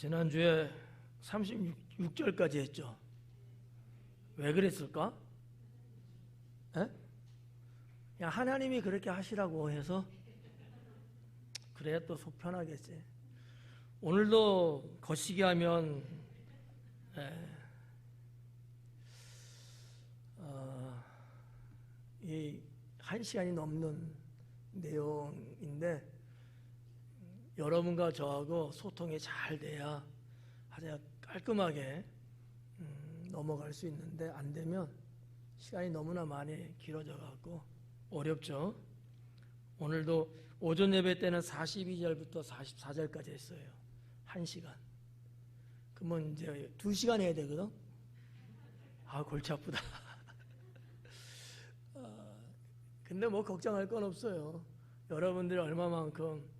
지난주에 36절까지 했죠. 왜 그랬을까? 에? 그냥 하나님이 그렇게 하시라고 해서 그래야 또 속 편하겠지. 오늘도 거시기 하면 이 1시간이 넘는 내용인데 여러분과 저하고 소통이 잘 돼야 아주 깔끔하게 넘어갈 수 있는데 안 되면 시간이 너무나 많이 길어져 갖고 어렵죠. 오늘도 오전 예배 때는 42절부터 44절까지 했어요. 1시간. 그러면 이제 2시간 해야 되거든. 아, 골치 아프다. 근데 뭐 걱정할 건 없어요. 여러분들이 얼마만큼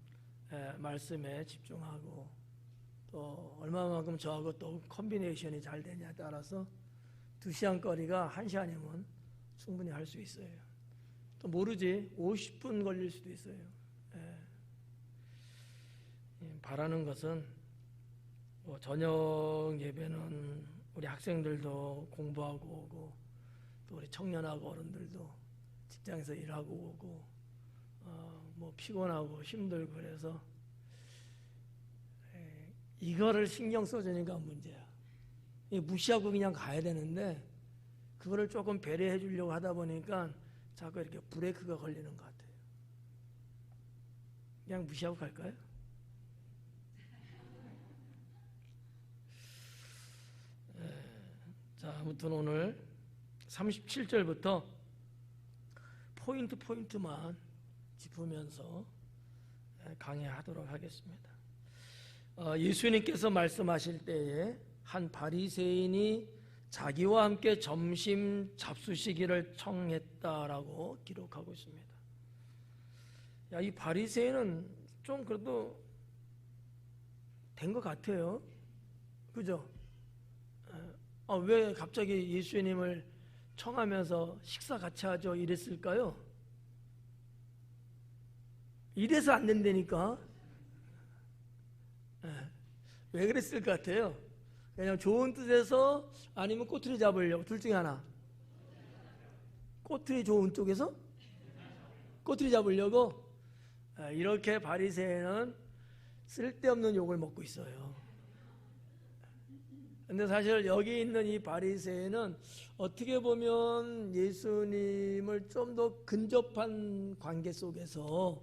말씀에 집중하고 또 얼마만큼 저하고 또 컨비네이션이 잘 되냐에 따라서 2시간 거리가 1시간이면 충분히 할 수 있어요. 또 모르지 50분 걸릴 수도 있어요. 바라는 것은 뭐 저녁 예배는 우리 학생들도 공부하고 오고 또 우리 청년하고 어른들도 직장에서 일하고 오고 뭐 피곤하고 힘들고 그래서 이거를 신경 써주니까 문제야. 무시하고 그냥 가야 되는데 그거를 조금 배려해 주려고 하다 보니까 자꾸 이렇게 브레이크가 걸리는 것 같아요. 그냥 무시하고 갈까요? 자, 아무튼 오늘 37절부터 포인트만 짚으면서 강의하도록 하겠습니다. 예수님께서 말씀하실 때에 한 바리새인이 자기와 함께 점심 잡수시기를 청했다라고 기록하고 있습니다. 이 바리새인은 좀 그래도 된 것 같아요. 그죠? 왜 갑자기 예수님을 청하면서 식사 같이 하죠 이랬을까요? 이래서 안 된다니까. 왜 그랬을 것 같아요? 그냥 좋은 뜻에서 아니면 꼬투리 잡으려고, 둘 중에 하나. 꼬투리 좋은 쪽에서 꼬투리 잡으려고 이렇게 바리새인은 쓸데없는 욕을 먹고 있어요. 근데 사실 여기 있는 이 바리새인은 어떻게 보면 예수님을 좀 더 근접한 관계 속에서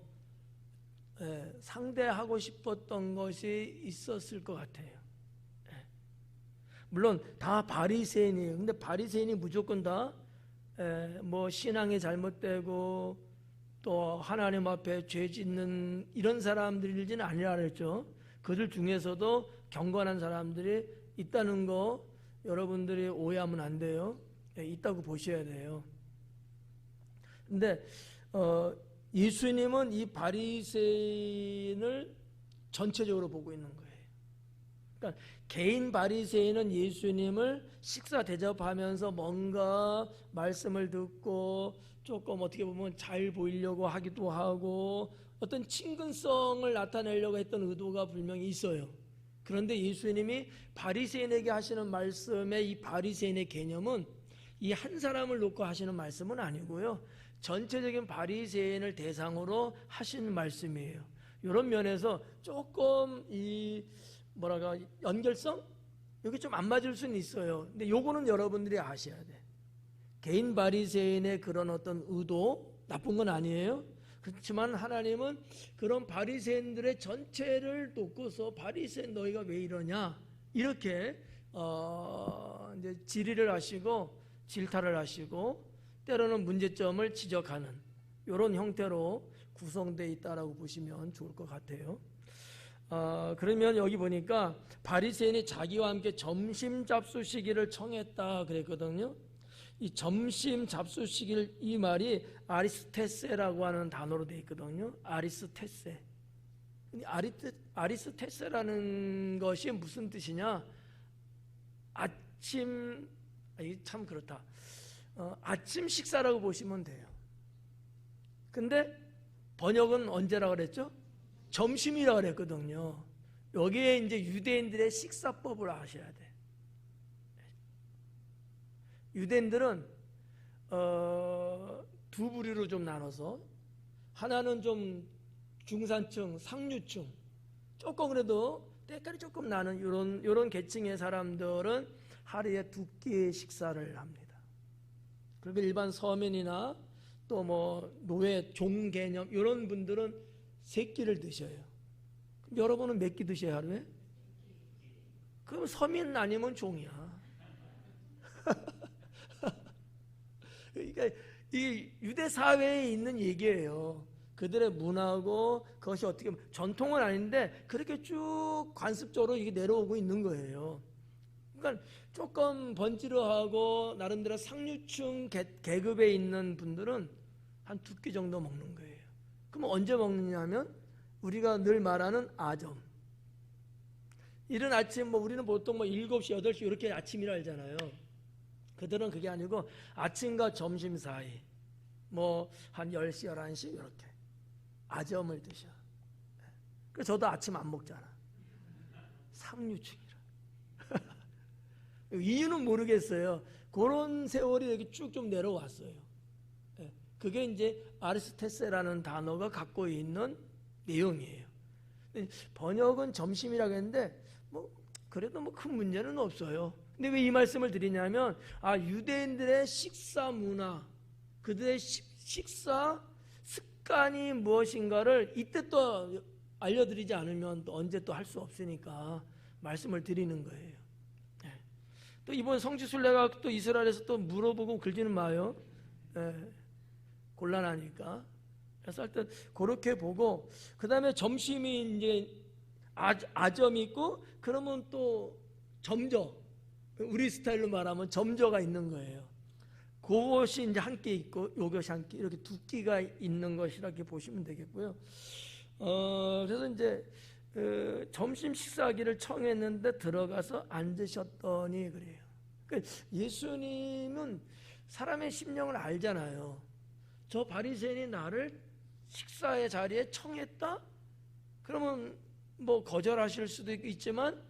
상대하고 싶었던 것이 있었을 것 같아요. 물론 다 바리새인이에요. 근데 바리새인이 무조건 다 뭐 신앙이 잘못되고 또 하나님 앞에 죄 짓는 이런 사람들이지는 아니라 그랬죠. 그들 중에서도 경건한 사람들이 있다는 거 여러분들이 오해하면 안 돼요. 있다고 보셔야 돼요. 근데 예수님은 이 바리새인을 전체적으로 보고 있는 거예요. 그러니까 개인 바리새인은 예수님을 식사 대접하면서 뭔가 말씀을 듣고 조금 어떻게 보면 잘 보이려고 하기도 하고 어떤 친근성을 나타내려고 했던 의도가 분명히 있어요. 그런데 예수님이 바리새인에게 하시는 말씀의 이 바리새인의 개념은 이 한 사람을 놓고 하시는 말씀은 아니고요. 전체적인 바리새인을 대상으로 하시는 말씀이에요. 이런 면에서 조금 이 연결성? 여기 좀 안 맞을 수는 있어요. 근데 요거는 여러분들이 아셔야 돼. 개인 바리새인의 그런 어떤 의도 나쁜 건 아니에요. 그렇지만 하나님은 그런 바리새인들의 전체를 놓고서 바리새인 너희가 왜 이러냐 이렇게 이제 질의를 하시고 질타를 하시고 때로는 문제점을 지적하는 이런 형태로 구성되어 있다라고 보시면 좋을 것 같아요. 그러면 여기 보니까 바리새인이 자기와 함께 점심 잡수시기를 청했다 그랬거든요. 이 점심 잡수시길 이 말이 아리스테세라고 하는 단어로 되어 있거든요. 아리스테세. 아리스테세라는 것이 무슨 뜻이냐? 아침, 참 그렇다. 아침 식사라고 보시면 돼요. 근데 번역은 언제라고 그랬죠? 점심이라고 그랬거든요. 여기에 이제 유대인들의 식사법을 아셔야 돼. 유대인들은 두 부류로 좀 나눠서, 하나는 좀 중산층, 상류층, 조금 그래도 때깔이 조금 나는 이런 계층의 사람들은 하루에 2끼의 식사를 합니다. 그리고 일반 서민이나 또 뭐 노예, 종 개념 이런 분들은 3끼를 드셔요. 그럼 여러분은 몇 끼 드셔요, 하루에? 그럼 서민 아니면 종이야. 그러니까 이 유대 사회에 있는 얘기예요. 그들의 문화고 그것이 어떻게 보면 전통은 아닌데 그렇게 쭉 관습적으로 이게 내려오고 있는 거예요. 그러니까 조금 번지르하고 나름대로 상류층 계급에 있는 분들은 한 2끼 정도 먹는 거예요. 그럼 언제 먹느냐 하면 우리가 늘 말하는 아점. 이른 아침 뭐 우리는 보통 뭐 7시, 8시 이렇게 아침이라 알잖아요. 그들은 그게 아니고 아침과 점심 사이 뭐 한 10시, 11시 이렇게 아점을 드셔. 그래서 저도 아침 안 먹잖아. 상류층이라. 이유는 모르겠어요. 그런 세월이 여기 쭉 좀 내려왔어요. 그게 이제 아리스토텔레스라는 단어가 갖고 있는 내용이에요. 번역은 점심이라고 했는데 뭐 그래도 뭐 큰 문제는 없어요. 근데 왜 이 말씀을 드리냐면 유대인들의 식사 문화, 그들의 식사 습관이 무엇인가를 이때 또 알려드리지 않으면 또 언제 또 할 수 없으니까 말씀을 드리는 거예요. 또 이번 성지순례가 또 이스라엘에서 또 물어보고 그러지는 마요. 곤란하니까. 그래서 하여튼 그렇게 보고 그 다음에 점심이 이제 아점이 있고 그러면 또 점저, 우리 스타일로 말하면 점저가 있는 거예요. 그것이 이제 한 끼 있고 요것이 한 끼, 이렇게 2끼가 있는 것이라고 보시면 되겠고요. 그래서 이제 점심 식사하기를 청했는데 들어가서 앉으셨더니 그래요. 그러니까 예수님은 사람의 심령을 알잖아요. 저 바리새인이 나를 식사의 자리에 청했다? 그러면 뭐 거절하실 수도 있지만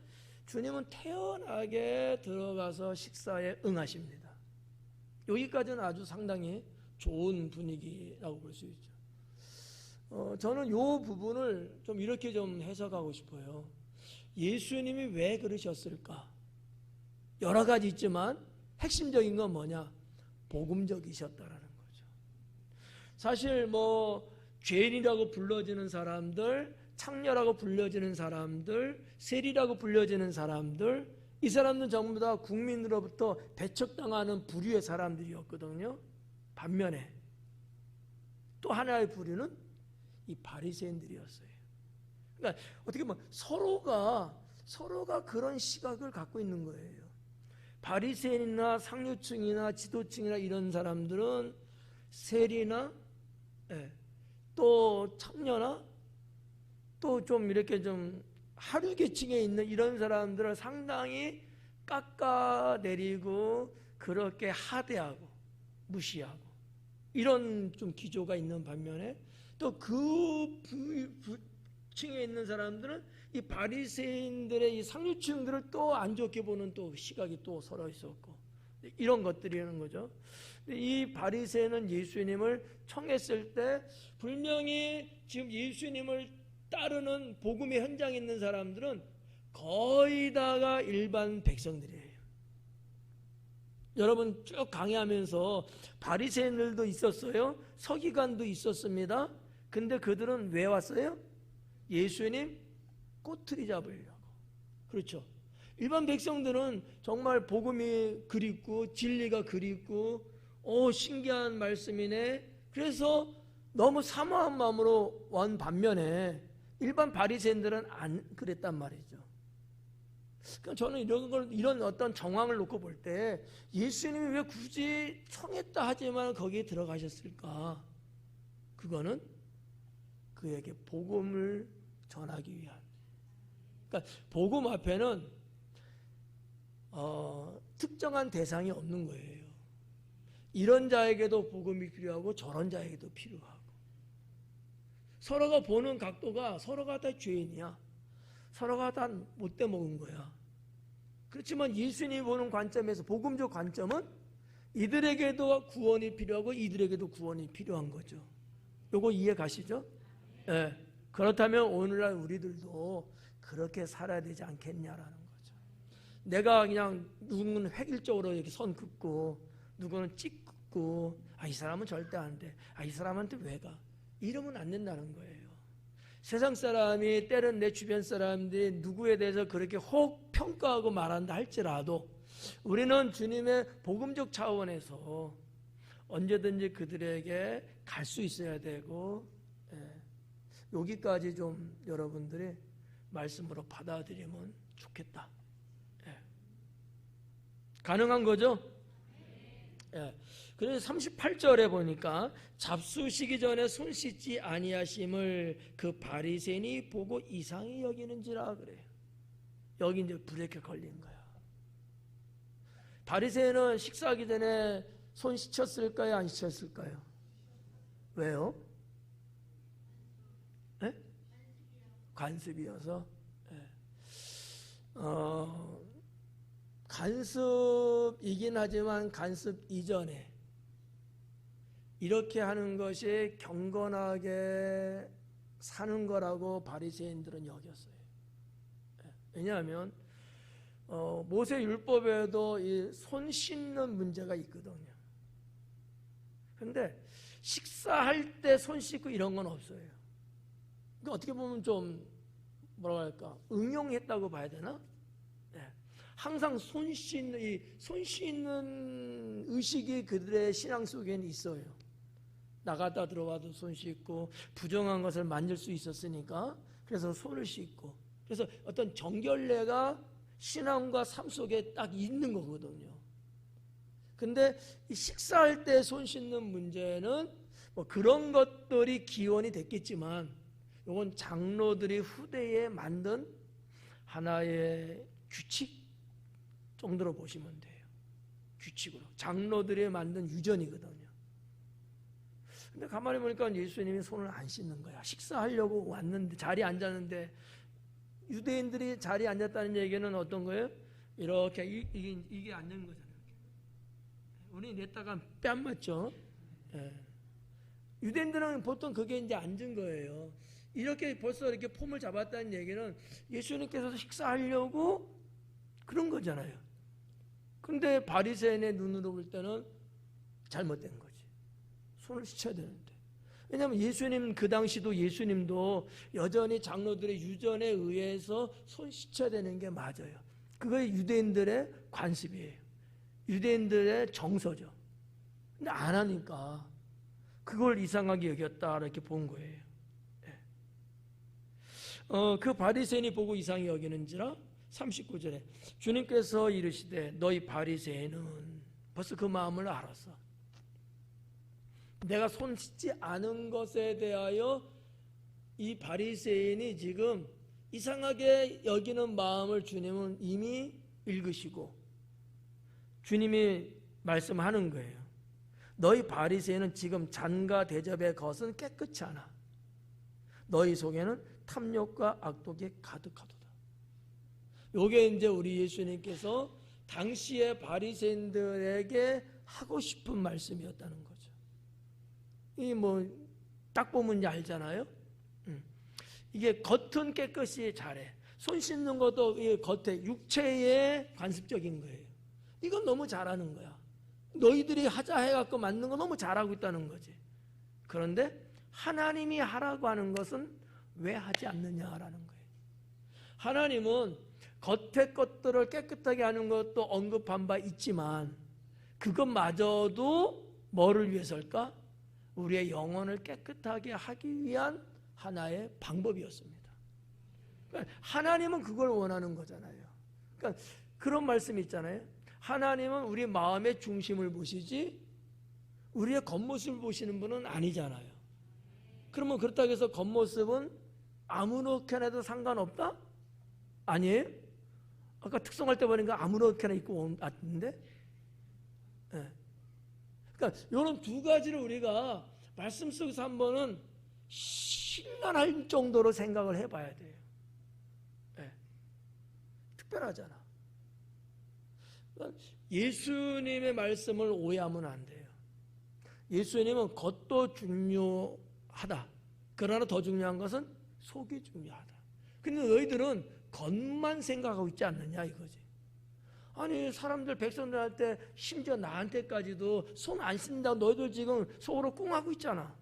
주님은 태연하게 들어가서 식사에 응하십니다. 여기까지는 아주 상당히 좋은 분위기라고 볼 수 있죠. 저는 이 부분을 좀 이렇게 좀 해석하고 싶어요. 예수님이 왜 그러셨을까? 여러 가지 있지만 핵심적인 건 뭐냐? 복음적이셨다라는 거죠. 사실 뭐 죄인이라고 불러지는 사람들, 창녀라고 불려지는 사람들, 세리라고 불려지는 사람들, 이 사람들은 전부 다 국민으로부터 배척당하는 부류의 사람들이었거든요. 반면에 또 하나의 부류는 이 바리새인들이었어요. 그러니까 어떻게 보면 서로가 그런 시각을 갖고 있는 거예요. 바리새인이나 상류층이나 지도층이나 이런 사람들은 세리나 또 창녀나 또 좀 이렇게 좀 하류 계층에 있는 이런 사람들을 상당히 깎아내리고 그렇게 하대하고 무시하고 이런 좀 기조가 있는 반면에 또 그 층에 있는 사람들은 이 바리새인들의 이 상류층들을 또 안 좋게 보는 또 시각이 또 서로 있었고 이런 것들이라는 거죠. 이 바리새인은 예수님을 청했을 때 분명히 지금 예수님을 따르는 복음의 현장에 있는 사람들은 거의 다가 일반 백성들이에요. 여러분 쭉 강의하면서 바리새인들도 있었어요. 서기관도 있었습니다. 근데 그들은 왜 왔어요? 예수님 꼬투리 잡으려고. 그렇죠. 일반 백성들은 정말 복음이 그립고 진리가 그립고 신기한 말씀이네. 그래서 너무 사모한 마음으로 온 반면에 일반 바리새인들은 안 그랬단 말이죠. 그러니까 저는 이런 어떤 정황을 놓고 볼 때 예수님이 왜 굳이 청했다 하지만 거기에 들어가셨을까? 그거는 그에게 복음을 전하기 위한. 그러니까 복음 앞에는 특정한 대상이 없는 거예요. 이런 자에게도 복음이 필요하고 저런 자에게도 필요하고 서로가 보는 각도가 서로가 다 죄인이야. 서로가 다 못돼 먹은 거야. 그렇지만 예수님이 보는 관점에서, 복음적 관점은 이들에게도 구원이 필요하고 이들에게도 구원이 필요한 거죠. 요거 이해 가시죠? 예. 그렇다면 오늘날 우리들도 그렇게 살아야 되지 않겠냐라는 거죠. 내가 그냥 누구는 획일적으로 이렇게 선 긋고 누구는 찍 긋고, 이 사람은 절대 안 돼, 이 사람한테 왜 가, 이러면 안 된다는 거예요. 세상 사람이, 때론 내 주변 사람들이 누구에 대해서 그렇게 혹 평가하고 말한다 할지라도 우리는 주님의 복음적 차원에서 언제든지 그들에게 갈 수 있어야 되고, 여기까지 좀 여러분들이 말씀으로 받아들이면 좋겠다. 가능한 거죠? 그래서 38절에 보니까 잡수시기 전에 손 씻지 아니하심을 그 바리새인이 보고 이상히 여기는지라 그래요. 여기 이제 브레이크 걸린 거야. 바리새인은 식사하기 전에 손 씻었을까요? 안 씻었을까요? 왜요? 관습이어서. 간습이긴 하지만 간습 이전에 이렇게 하는 것이 경건하게 사는 거라고 바리새인들은 여겼어요. 왜냐하면 모세 율법에도 이 손 씻는 문제가 있거든요. 그런데 식사할 때 손 씻고 이런 건 없어요. 그러니까 어떻게 보면 좀 뭐라 할까, 응용했다고 봐야 되나? 항상 손 씻는 의식이 그들의 신앙 속에는 있어요. 나갔다 들어와도 손 씻고, 부정한 것을 만질 수 있었으니까 그래서 손을 씻고, 그래서 어떤 정결례가 신앙과 삶 속에 딱 있는 거거든요. 근데 이 식사할 때 손 씻는 문제는 뭐 그런 것들이 기원이 됐겠지만, 이건 장로들이 후대에 만든 하나의 규칙 정도로 보시면 돼요. 규칙으로. 장로들이 만든 유전이거든요. 근데 가만히 보니까 예수님이 손을 안 씻는 거야. 식사하려고 왔는데, 자리에 앉았는데, 유대인들이 자리에 앉았다는 얘기는 어떤 거예요? 이렇게 이게 앉는 거잖아요. 우리 냈다가 뺨 맞죠? 유대인들은 보통 그게 이제 앉은 거예요. 이렇게 벌써 이렇게 폼을 잡았다는 얘기는 예수님께서 식사하려고 그런 거잖아요. 근데 바리새인의 눈으로 볼 때는 잘못된 거지. 손을 씻어야 되는데. 왜냐하면 예수님, 그 당시도 예수님도 여전히 장로들의 유전에 의해서 손 씻어야 되는 게 맞아요. 그게 유대인들의 관습이에요. 유대인들의 정서죠. 근데 안 하니까 그걸 이상하게 여겼다, 이렇게 본 거예요. 그 바리새인이 보고 이상히 여기는지라 39절에 주님께서 이르시되 너희 바리새인은, 벌써 그 마음을 알았어. 내가 손 씻지 않은 것에 대하여 이 바리새인이 지금 이상하게 여기는 마음을 주님은 이미 읽으시고 주님이 말씀하는 거예요. 너희 바리새인은 지금 잔과 대접의 것은 깨끗지 않아. 너희 속에는 탐욕과 악독이 가득하도다. 요게 이제 우리 예수님께서 당시의 바리새인들에게 하고 싶은 말씀이었다는 거죠. 이 뭐 딱 보면 이제 알잖아요. 이게 겉은 깨끗이 잘해. 손 씻는 것도 겉에 육체에 관습적인 거예요. 이건 너무 잘하는 거야. 너희들이 하자 해갖고 만든 거 너무 잘하고 있다는 거지. 그런데 하나님이 하라고 하는 것은 왜 하지 않느냐라는 거예요. 하나님은 겉의 것들을 깨끗하게 하는 것도 언급한 바 있지만 그것마저도 뭐를 위해서일까? 우리의 영혼을 깨끗하게 하기 위한 하나의 방법이었습니다. 그러니까 하나님은 그걸 원하는 거잖아요. 그러니까 그런 말씀이 있잖아요. 하나님은 우리 마음의 중심을 보시지 우리의 겉모습을 보시는 분은 아니잖아요. 그러면 그렇다고 해서 겉모습은 아무렇게나 해도 상관없다? 아니에요? 아까 특성할 때 보니까 아무렇게나 입고 왔는데? 네. 그러니까 이런 두 가지를 우리가 말씀 속에서 한번은 신랄할 정도로 생각을 해봐야 돼요. 네. 특별하잖아. 예수님의 말씀을 오해하면 안 돼요. 예수님은 겉도 중요하다. 그러나 더 중요한 것은 속이 중요하다. 근데 너희들은 겉만 생각하고 있지 않느냐 이거지. 아니 사람들 백성들한테 심지어 나한테까지도 손 안 씻는다고 너희들 지금 속으로 꿍하고 있잖아.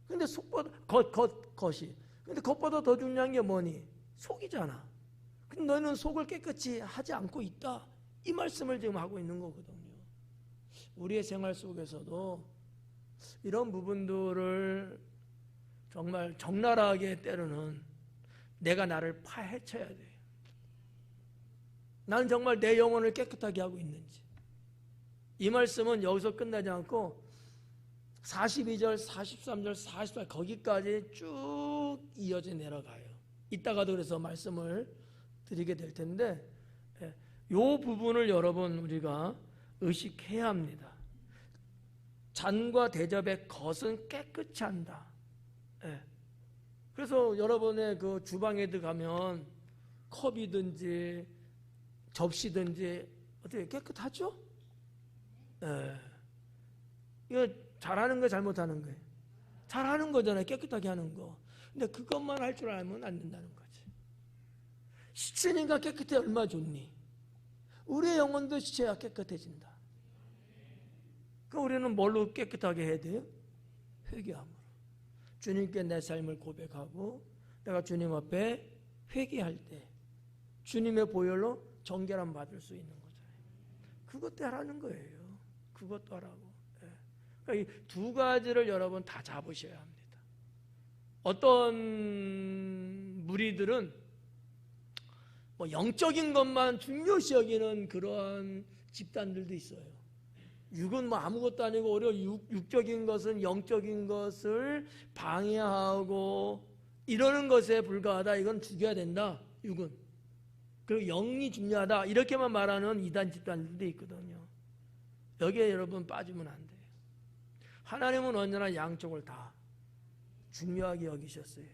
근데 속보다 겉이. 근데 겉보다 더 중요한 게 뭐니? 속이잖아. 근데 너희는 속을 깨끗이 하지 않고 있다. 이 말씀을 지금 하고 있는 거거든요. 우리의 생활 속에서도 이런 부분들을 정말 적나라하게 때로는 내가 나를 파헤쳐야 돼. 나는 정말 내 영혼을 깨끗하게 하고 있는지. 이 말씀은 여기서 끝나지 않고 42절, 43절, 44절 거기까지 쭉 이어져 내려가요. 이따가도 그래서 말씀을 드리게 될 텐데 이 부분을 여러분 우리가 의식해야 합니다. 잔과 대접의 겉은 깨끗이 한다. 그래서 여러분의 그 주방에 들어가면 컵이든지 접시든지 어떻게 깨끗하죠? 이거 잘하는 거 잘못하는 거예요? 잘하는 거잖아요. 깨끗하게 하는 거. 근데 그것만 할 줄 알면 안 된다는 거지. 씻으니까 깨끗해 얼마나 좋니? 우리의 영혼도 씻어야 깨끗해진다. 그 우리는 뭘로 깨끗하게 해야 돼요? 회개함으로. 주님께 내 삶을 고백하고 내가 주님 앞에 회개할 때 주님의 보혈로 정결함 받을 수 있는 거잖아요. 그것도 하라는 거예요. 그것도 하라고. 그러니까 이 두 가지를 여러분 다 잡으셔야 합니다. 어떤 무리들은 뭐 영적인 것만 중요시 여기는 그런 집단들도 있어요. 육은 뭐 아무것도 아니고 오히려 육적인 것은 영적인 것을 방해하고 이러는 것에 불과하다. 이건 죽여야 된다. 육은. 그리고 영이 중요하다. 이렇게만 말하는 이단 집단들도 있거든요. 여기에 여러분 빠지면 안 돼요. 하나님은 언제나 양쪽을 다 중요하게 여기셨어요.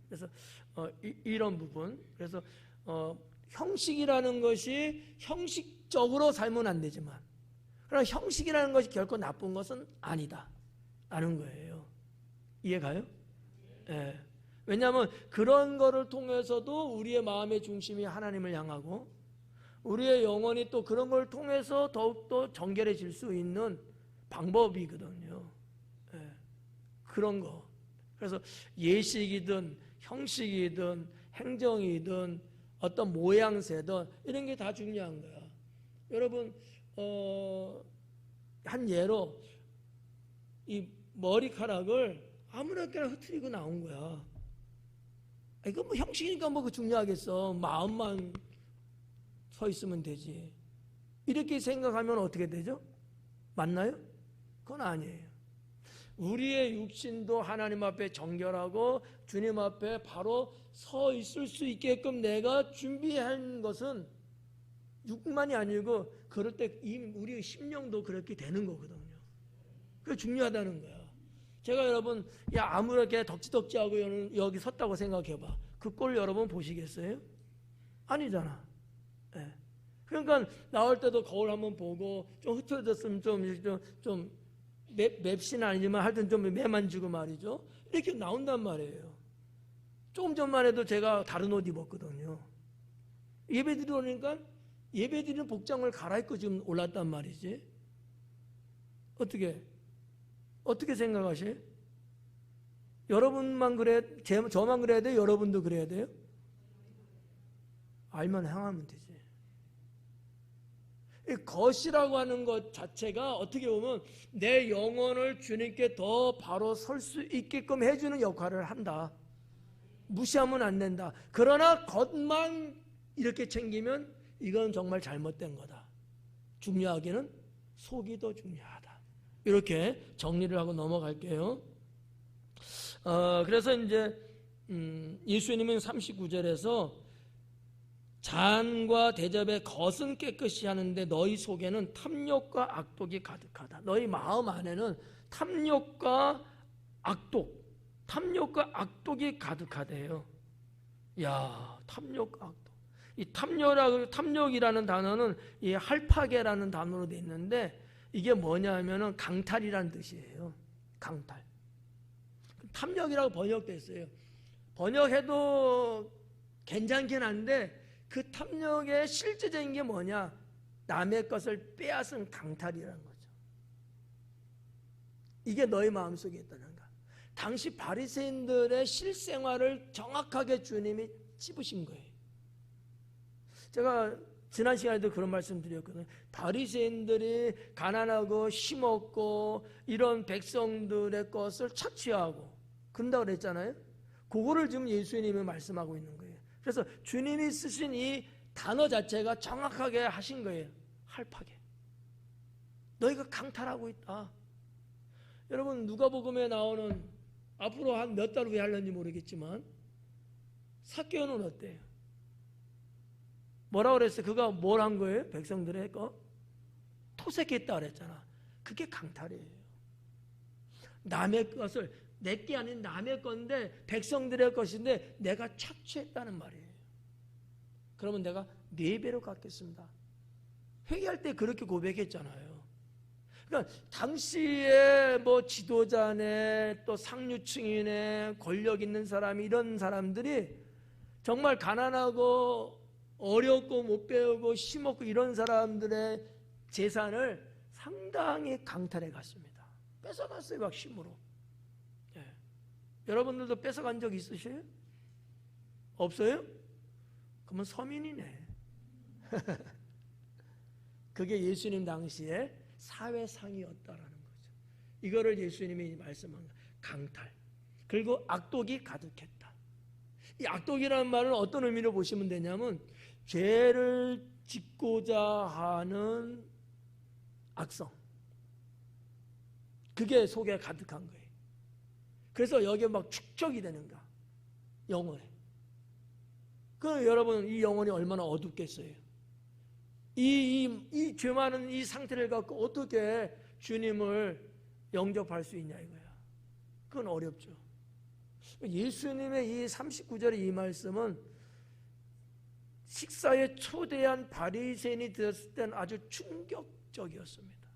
그래서 이런 부분. 그래서 형식이라는 것이 형식적으로 살면 안 되지만 그러나 형식이라는 것이 결코 나쁜 것은 아니다 라는 거예요. 이해가요? 예. 왜냐하면 그런 거를 통해서도 우리의 마음의 중심이 하나님을 향하고 우리의 영혼이 또 그런 걸 통해서 더욱더 정결해질 수 있는 방법이거든요. 예. 그런 거. 그래서 예식이든 형식이든 행정이든 어떤 모양새든 이런 게 다 중요한 거야. 여러분 한 예로 이 머리카락을 아무렇게나 흐트리고 나온 거야. 이거 뭐 형식이니까 뭐 그 중요하겠어. 마음만 서 있으면 되지. 이렇게 생각하면 어떻게 되죠? 맞나요? 그건 아니에요. 우리의 육신도 하나님 앞에 정결하고 주님 앞에 바로 서 있을 수 있게끔 내가 준비한 것은 육만이 아니고 그럴 때 우리의 심령도 그렇게 되는 거거든요. 그게 중요하다는 거야. 제가 여러분 아무렇게 덕지덕지하고 여기 섰다고 생각해봐. 그 꼴 여러분 보시겠어요? 아니잖아. 네. 그러니까 나올 때도 거울 한번 보고 좀 흐트러졌으면 좀 맵시는 아니지만 하여튼 좀 매만지고 말이죠. 이렇게 나온단 말이에요. 조금 전만 해도 제가 다른 옷 입었거든요. 예배 드리러 오니까 예배 드리는 복장을 갈아입고 지금 올랐단 말이지. 어떻게 생각하세요? 여러분만 그래, 저만 그래야 돼요? 여러분도 그래야 돼요? 알면 행하면 되지. 이 것이라고 하는 것 자체가 어떻게 보면 내 영혼을 주님께 더 바로 설 수 있게끔 해주는 역할을 한다. 무시하면 안 된다. 그러나 겉만 이렇게 챙기면 이건 정말 잘못된 거다. 중요하기는 속이 더 중요하다. 이렇게 정리를 하고 넘어갈게요. 그래서 이제 예수님은 39절에서 잔과 대접의 겉은 깨끗이 하는데 너희 속에는 탐욕과 악독이 가득하다. 너희 마음 안에는 탐욕과 악독이 가득하대요. 야, 탐욕과 악독. 이 탐욕이라는 단어는 이 할파게라는 단어로 되어 있는데 이게 뭐냐면은 강탈이라는 뜻이에요. 강탈. 탐욕이라고 번역됐어요. 번역해도 괜찮긴 한데 그 탐욕의 실제적인 게 뭐냐? 남의 것을 빼앗은 강탈이라는 거죠. 이게 너희 마음속에 있다는 거야. 당시 바리새인들의 실생활을 정확하게 주님이 찝으신 거예요. 제가 지난 시간에도 그런 말씀 드렸거든요. 바리새인들이 가난하고 힘없고 이런 백성들의 것을 착취하고 그런다고 그랬잖아요. 그거를 지금 예수님이 말씀하고 있는 거예요. 그래서 주님이 쓰신 이 단어 자체가 정확하게 하신 거예요. 할파게. 너희가 강탈하고 있다. 여러분 누가복음에 나오는 앞으로 한 몇 달 후에 하려는지 모르겠지만 삭개오는 어때요? 뭐라고 그랬어요? 그가 뭘 한 거예요? 백성들의 거? 토색했다 그랬잖아. 그게 강탈이에요. 남의 것을 내게 아닌 남의 건데 백성들의 것인데 내가 착취했다는 말이에요. 그러면 내가 4배로 갚겠습니다. 회개할 때 그렇게 고백했잖아요. 그러니까 당시에 뭐 지도자네 또 상류층이네 권력 있는 사람 이런 사람들이 정말 가난하고 어렵고 못 배우고 힘없고 이런 사람들의 재산을 상당히 강탈해 갔습니다. 뺏어갔어요. 막 힘으로. 예. 여러분들도 뺏어간 적 있으세요? 없어요? 그러면 서민이네. 그게 예수님 당시에 사회상이었다라는 거죠. 이거를 예수님이 말씀한 강탈. 그리고 악독이 가득했다. 이 악독이라는 말은 어떤 의미로 보시면 되냐면 죄를 짓고자 하는 악성. 그게 속에 가득한 거예요. 그래서 여기에 막 축적이 되는가. 영혼에. 그 여러분 이 영혼이 얼마나 어둡겠어요. 이 죄 많은 이 상태를 갖고 어떻게 주님을 영접할 수 있냐 이거야. 그건 어렵죠. 예수님의 이 39절의 이 말씀은 식사에 초대한 바리새인이 들었을 때는 아주 충격적이었습니다.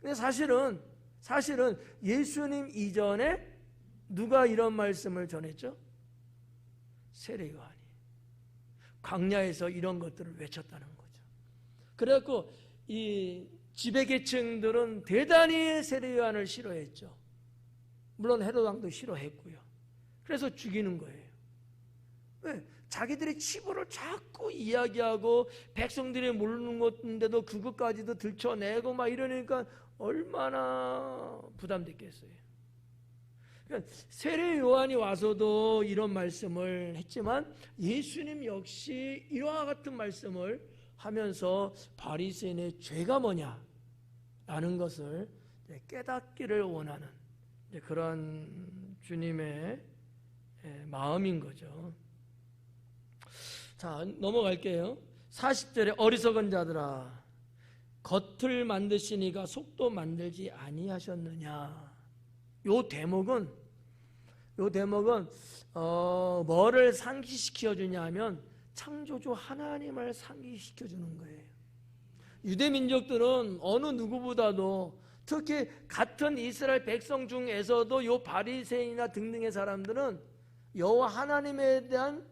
근데 사실은 예수님 이전에 누가 이런 말씀을 전했죠? 세례 요한이 광야에서 이런 것들을 외쳤다는 거죠. 그래갖고 이 지배계층들은 대단히 세례 요한을 싫어했죠. 물론 헤롯 왕도 싫어했고요. 그래서 죽이는 거예요. 왜? 자기들의 치부를 자꾸 이야기하고 백성들이 모르는 것인데도 그것까지도 들춰내고 막 이러니까 얼마나 부담됐겠어요. 그러니까 세례 요한이 와서도 이런 말씀을 했지만 예수님 역시 이와 같은 말씀을 하면서 바리새인의 죄가 뭐냐라는 것을 깨닫기를 원하는 그런 주님의 마음인 거죠. 자, 넘어갈게요. 40절에 어리석은 자들아 겉을 만드시니가 속도 만들지 아니하셨느냐. 요 대목은 뭐를 상기시켜 주냐 하면 창조주 하나님을 상기시켜 주는 거예요. 유대 민족들은 어느 누구보다도 특히 같은 이스라엘 백성 중에서도 요 바리새인이나 등등의 사람들은 여호와 하나님에 대한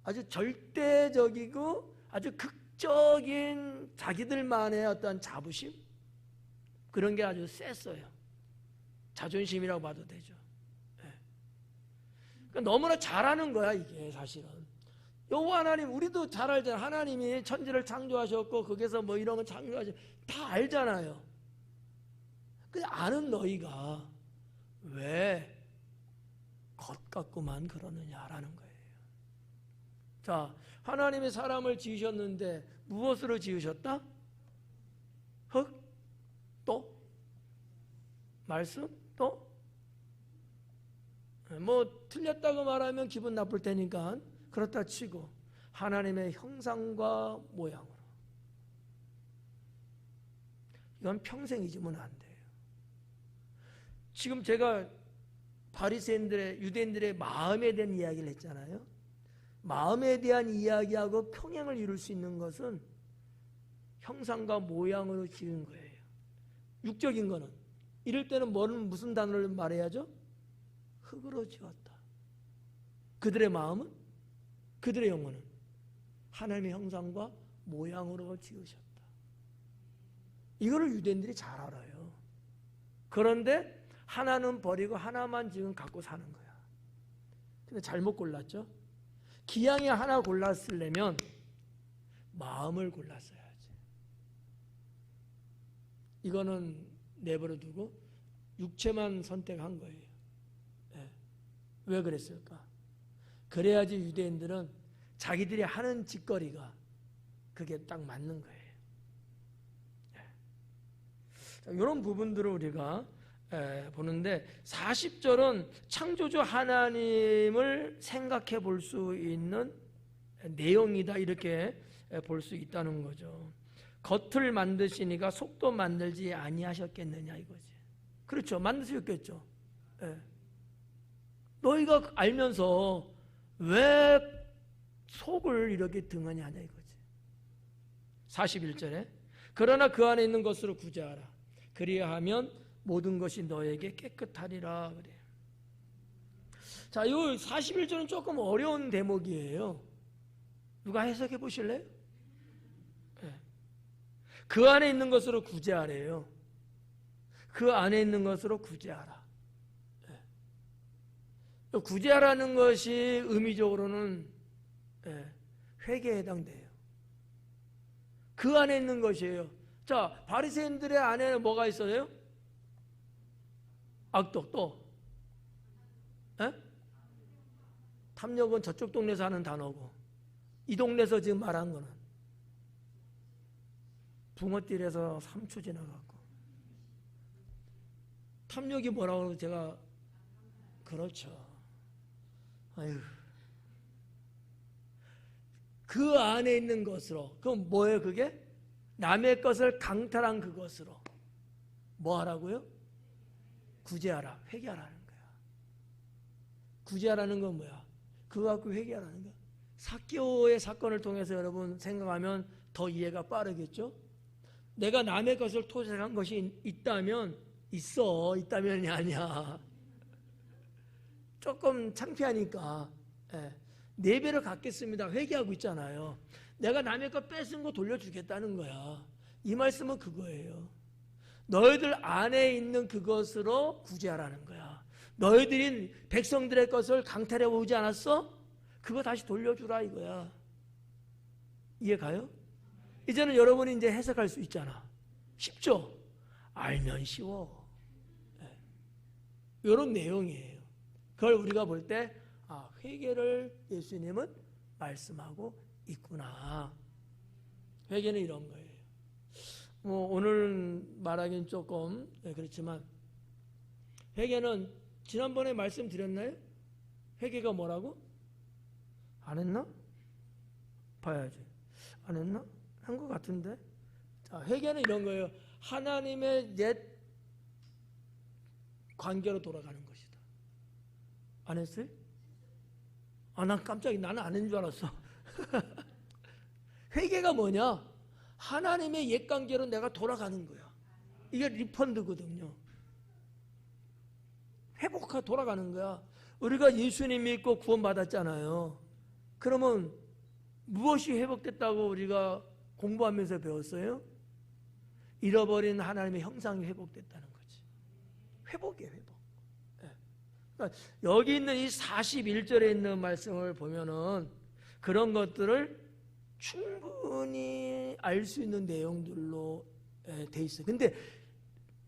아주 절대적이고 아주 극적인 자기들만의 어떤 자부심 그런 게 아주 셌어요. 자존심이라고 봐도 되죠. 네. 그러니까 너무나 잘하는 거야 이게 사실은. 여호와 하나님 우리도 잘 알잖아요. 하나님이 천지를 창조하셨고 거기서 뭐 이런 거 창조하셨고 다 알잖아요. 근데 아는 너희가 왜 겉 갖고만 그러느냐라는 거예요. 자, 하나님이 사람을 지으셨는데 무엇으로 지으셨다? 흙? 또? 말씀? 또? 뭐 틀렸다고 말하면 기분 나쁠 테니까 그렇다 치고 하나님의 형상과 모양으로. 이건 평생 잊으면 안 돼요. 지금 제가 바리새인들의 유대인들의 마음에 대한 이야기를 했잖아요. 마음에 대한 이야기하고 평행을 이룰 수 있는 것은 형상과 모양으로 지은 거예요. 육적인 거는 이럴 때는 무슨 단어를 말해야죠? 흙으로 지었다. 그들의 마음은, 그들의 영혼은 하나님의 형상과 모양으로 지으셨다. 이거를 유대인들이 잘 알아요. 그런데 하나는 버리고 하나만 지금 갖고 사는 거야. 근데 잘못 골랐죠? 기양이 하나 골랐으려면 마음을 골랐어야지. 이거는 내버려 두고 육체만 선택한 거예요. 네. 왜 그랬을까? 그래야지 유대인들은 자기들이 하는 짓거리가 그게 딱 맞는 거예요. 네. 자, 이런 부분들을 우리가 보는데 40절은 창조주 하나님을 생각해 볼 수 있는 내용이다, 이렇게 볼 수 있다는 거죠. 겉을 만드시니까 속도 만들지 아니하셨겠느냐 이거지. 그렇죠, 만드셨겠죠. 너희가 알면서 왜 속을 이렇게 등하냐 이거지. 41절에 그러나 그 안에 있는 것으로 구제하라. 그리하면 모든 것이 너에게 깨끗하리라 그래요. 자, 이 41절은 조금 어려운 대목이에요. 누가 해석해 보실래요? 네. 그 안에 있는 것으로 구제하래요. 그 안에 있는 것으로 구제하라. 네. 구제하라는 것이 의미적으로는 회개에 해당돼요. 그 안에 있는 것이에요. 자, 바리새인들의 안에 뭐가 있어요? 악독, 또 탐욕은 저쪽 동네에서 하는 단어고, 이 동네에서 지금 말한 거는 붕어길에서 3초 지나갔고. 탐욕이 뭐라고 제가, 그렇죠. 아유, 그 안에 있는 것으로. 그럼 뭐예요 그게? 남의 것을 강탈한 그것으로 뭐 하라고요? 구제하라, 회개하라는 거야. 구제하라는 건 뭐야? 그거 갖고 회개하라는 거야. 삭개오의 사건을 통해서 여러분 생각하면 더 이해가 빠르겠죠? 내가 남의 것을 토색한 것이 있다면, 있다면이 아니야. 조금 창피하니까 4배를 갚겠습니다, 회개하고 있잖아요. 내가 남의 것 뺏은 거 돌려주겠다는 거야. 이 말씀은 그거예요. 너희들 안에 있는 그것으로 구제하라는 거야. 너희들이 백성들의 것을 강탈해 오지 않았어? 그거 다시 돌려주라 이거야. 이해 가요? 이제는 여러분이 이제 해석할 수 있잖아. 쉽죠? 알면 쉬워. 이런 내용이에요. 그걸 우리가 볼 때 회개를 예수님은 말씀하고 있구나. 회개는 이런 거예요. 오늘 말하기는 조금 그렇지만, 회개는 지난번에 말씀드렸나요? 회개가 뭐라고? 안 했나? 봐야지. 안 했나? 한 것 같은데. 자, 회개는 이런 거예요. 하나님의 옛 관계로 돌아가는 것이다. 안 했어요? 난 깜짝이야. 나는 안 했는 줄 알았어. 회개가 뭐냐? 하나님의 옛 관계로 내가 돌아가는 거야. 이게 리펀드거든요. 회복하 돌아가는 거야. 우리가 예수님 믿고 구원받았잖아요. 그러면 무엇이 회복됐다고 우리가 공부하면서 배웠어요? 잃어버린 하나님의 형상이 회복됐다는 거지. 회복이에요, 회복. 그러니까 여기 있는 이 41절에 있는 말씀을 보면은 그런 것들을 충분히 알 수 있는 내용들로 돼 있어요. 근데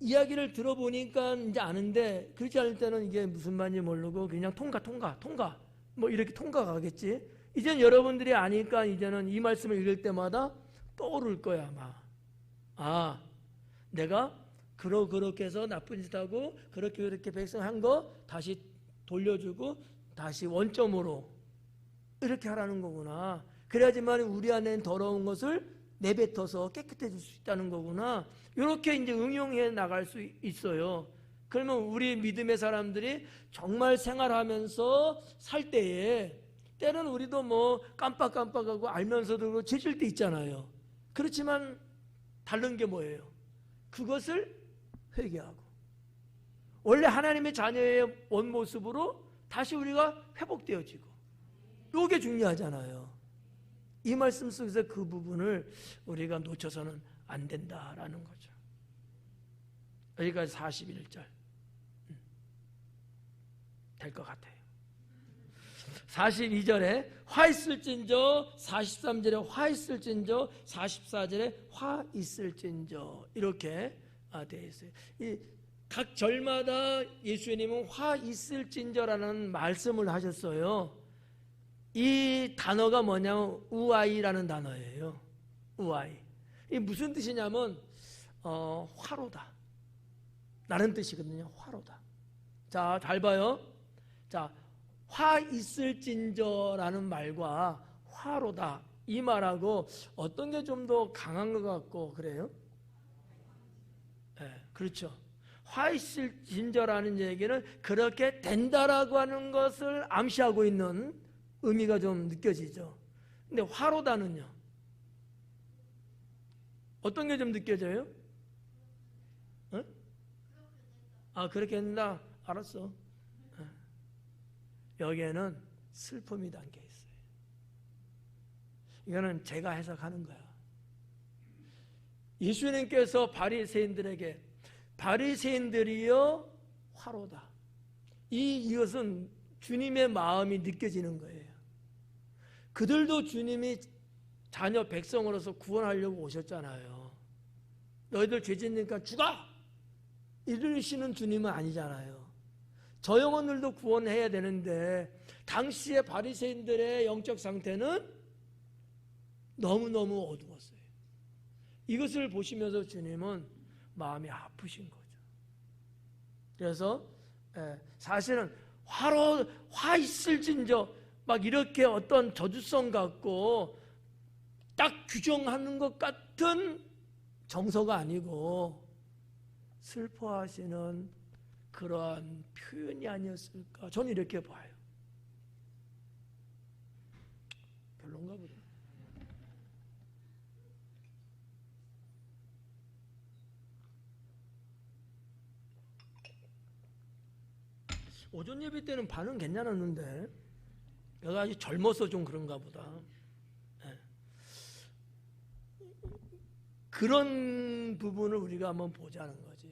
이야기를 들어보니까 이제 아는데, 그렇지 않을 때는 이게 무슨 말인지 모르고 그냥 통과 뭐 이렇게 통과가겠지. 이제는 여러분들이 아니까 이제는 이 말씀을 읽을 때마다 떠오를 거야 아마. 내가 그렇게 해서 나쁜 짓 하고 그렇게 백성한 거 다시 돌려주고 다시 원점으로 이렇게 하라는 거구나. 그래야지만 우리 안에 더러운 것을 내뱉어서 깨끗해질 수 있다는 거구나. 이렇게 이제 응용해 나갈 수 있어요. 그러면 우리 믿음의 사람들이 정말 생활하면서 살 때에 때는 우리도 뭐 깜빡깜빡하고 알면서도 죄질 때 있잖아요. 그렇지만 다른 게 뭐예요? 그것을 회개하고 원래 하나님의 자녀의 원모습으로 다시 우리가 회복되어지고, 이게 중요하잖아요. 이 말씀 속에서 그 부분을 우리가 놓쳐서는 안 된다라는 거죠. 여기까지 41절 될 것 같아요. 42절에 화 있을진저, 43절에 화 있을진저, 44절에 화 있을진저, 이렇게 되어 있어요. 각 절마다 예수님은 화 있을진저라는 말씀을 하셨어요. 이 단어가 뭐냐면 우아이라는 단어예요. 우아이. 이게 무슨 뜻이냐면 화로다 라는 뜻이거든요. 화로다. 자, 잘 봐요. 자, 화 있을진저라는 말과 화로다, 이 말하고 어떤 게 좀 더 강한 것 같고 그래요? 네, 그렇죠. 화 있을진저라는 얘기는 그렇게 된다라고 하는 것을 암시하고 있는 의미가 좀 느껴지죠. 근데 화로다는요, 어떤 게 좀 느껴져요? 어? 그렇게 된다. 알았어. 여기에는 슬픔이 담겨 있어요. 이거는 제가 해석하는 거야. 예수님께서 바리새인들에게 바리새인들이여 화로다, 이것은 주님의 마음이 느껴지는 거예요. 그들도 주님이 자녀 백성으로서 구원하려고 오셨잖아요. 너희들 죄 짓니까 죽어! 이러시는 주님은 아니잖아요. 저 영혼들도 구원해야 되는데 당시의 바리새인들의 영적 상태는 너무너무 어두웠어요. 이것을 보시면서 주님은 마음이 아프신 거죠. 그래서 사실은 화 있을진저 막 이렇게 어떤 저주성 같고 딱 규정하는 것 같은 정서가 아니고 슬퍼하시는 그러한 표현이 아니었을까, 저는 이렇게 봐요. 별론가 보다. 오전 예배 때는 반응 괜찮았는데 내가 아직 젊어서 좀 그런가 보다. 네. 그런 부분을 우리가 한번 보자는 거지.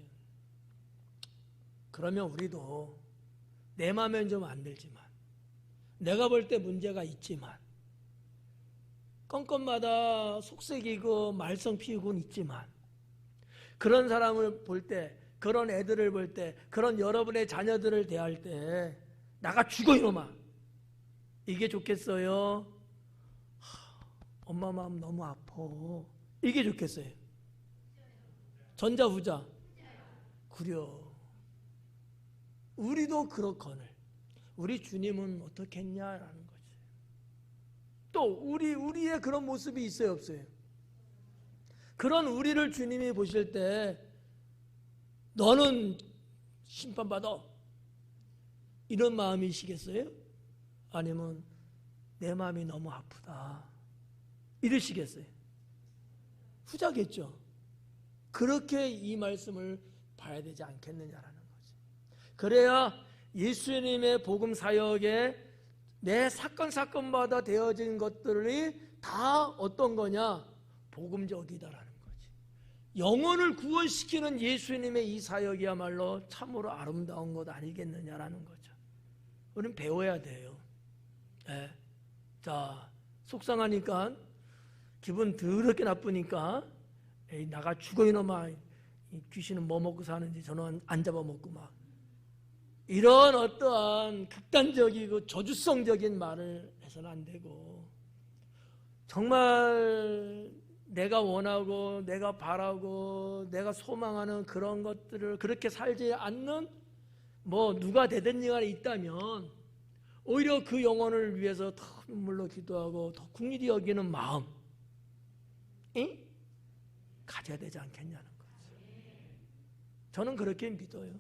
그러면 우리도 내 마음엔 좀 안 들지만, 내가 볼 때 문제가 있지만, 건건마다 속색이고 말썽 피우고는 있지만, 그런 사람을 볼 때, 그런 애들을 볼 때, 그런 여러분의 자녀들을 대할 때 나가 죽어 이놈아, 이게 좋겠어요? 엄마 마음 너무 아파, 이게 좋겠어요? 전자 후자? 구려. 우리도 그렇거늘 우리 주님은 어떻게 했냐라는 거지. 또 우리의 그런 모습이 있어요, 없어요? 그런 우리를 주님이 보실 때 너는 심판받아, 이런 마음이시겠어요? 아니면 내 마음이 너무 아프다, 이러시겠어요? 후자겠죠. 그렇게 이 말씀을 봐야 되지 않겠느냐라는 거지. 그래야 예수님의 복음 사역에 내 사건마다 되어진 것들이 다 어떤 거냐? 복음적이다라는 거지. 영혼을 구원시키는 예수님의 이 사역이야말로 참으로 아름다운 것 아니겠느냐라는 거죠. 우리는 배워야 돼요. 네. 자, 속상하니까, 기분 더럽게 나쁘니까 에이, 나가 죽어 이놈아, 이 귀신은 뭐 먹고 사는지 저는 안 잡아먹고 막, 이런 어떠한 극단적이고 저주성적인 말을 해서는 안 되고, 정말 내가 원하고 내가 바라고 내가 소망하는 그런 것들을 그렇게 살지 않는 뭐 누가 되든 간에 있다면 오히려 그 영혼을 위해서 더 눈물로 기도하고 더 긍휼히 여기는 마음 가져야 되지 않겠냐는 거죠. 저는 그렇게 믿어요.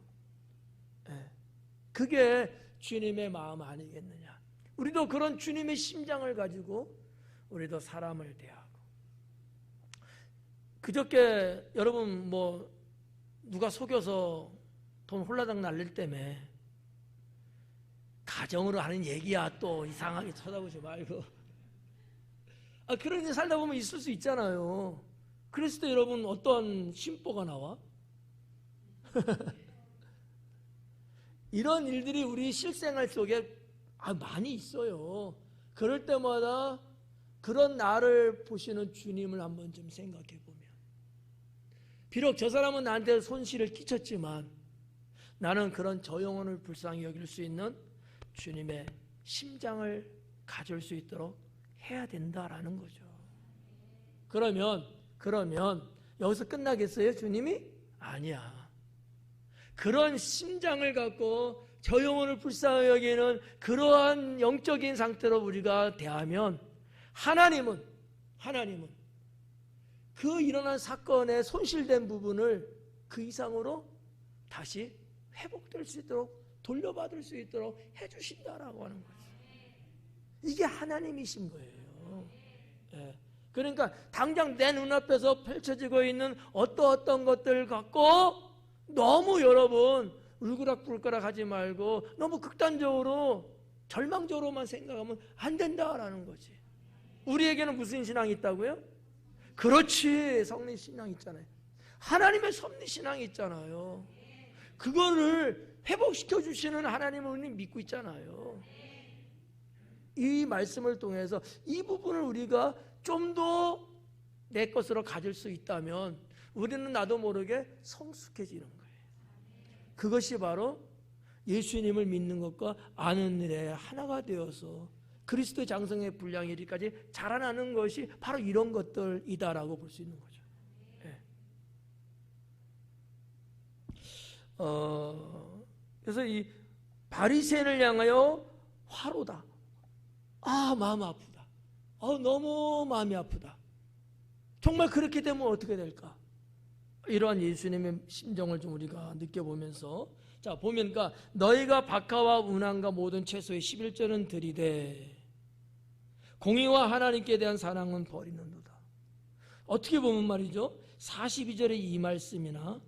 그게 주님의 마음 아니겠느냐. 우리도 그런 주님의 심장을 가지고 우리도 사람을 대하고. 그저께 여러분 뭐 누가 속여서 돈 홀라당 날릴 때문에 가정으로 하는 얘기야 또 이상하게 쳐다보지 말고. 그런 일 살다 보면 있을 수 있잖아요. 그랬을 때 여러분 어떤 심보가 나와? 이런 일들이 우리 실생활 속에 많이 있어요. 그럴 때마다 그런 나를 보시는 주님을 한번 좀 생각해 보면, 비록 저 사람은 나한테 손실을 끼쳤지만 나는 그런 저 영혼을 불쌍히 여길 수 있는 주님의 심장을 가질 수 있도록 해야 된다라는 거죠. 그러면 여기서 끝나겠어요, 주님이? 아니야. 그런 심장을 갖고 저 영혼을 불쌍히 여기는 그러한 영적인 상태로 우리가 대하면 하나님은 그 일어난 사건에 손실된 부분을 그 이상으로 다시 회복될 수 있도록, 돌려받을 수 있도록 해주신다라고 하는 거죠. 이게 하나님이신 거예요. 그러니까 당장 내 눈앞에서 펼쳐지고 있는 어떤 것들 갖고 너무 여러분 울그락불그락 하지 말고 너무 극단적으로 절망적으로만 생각하면 안 된다라는 거지. 우리에게는 무슨 신앙이 있다고요? 그렇지, 성리 신앙 있잖아요. 하나님의 섭리 신앙이 있잖아요. 그거를 회복시켜 주시는 하나님을 우리는 믿고 있잖아요. 이 말씀을 통해서 이 부분을 우리가 좀 더 내 것으로 가질 수 있다면 우리는 나도 모르게 성숙해지는 거예요. 그것이 바로 예수님을 믿는 것과 아는 일에 하나가 되어서 그리스도의 장성의 분량에 이르기까지 자라나는 것이 바로 이런 것들이다라고 볼 수 있는 거죠. 그래서 이 바리새인을 향하여 화로다. 마음 아프다. 너무 마음이 아프다. 정말 그렇게 되면 어떻게 될까? 이러한 예수님의 심정을 좀 우리가 느껴보면서, 자 보면, 그러니까 너희가 박하와 운항과 모든 채소의 11조는 드리되 공의와 하나님께 대한 사랑은 버리는도다. 어떻게 보면 말이죠, 42절의 이 말씀이나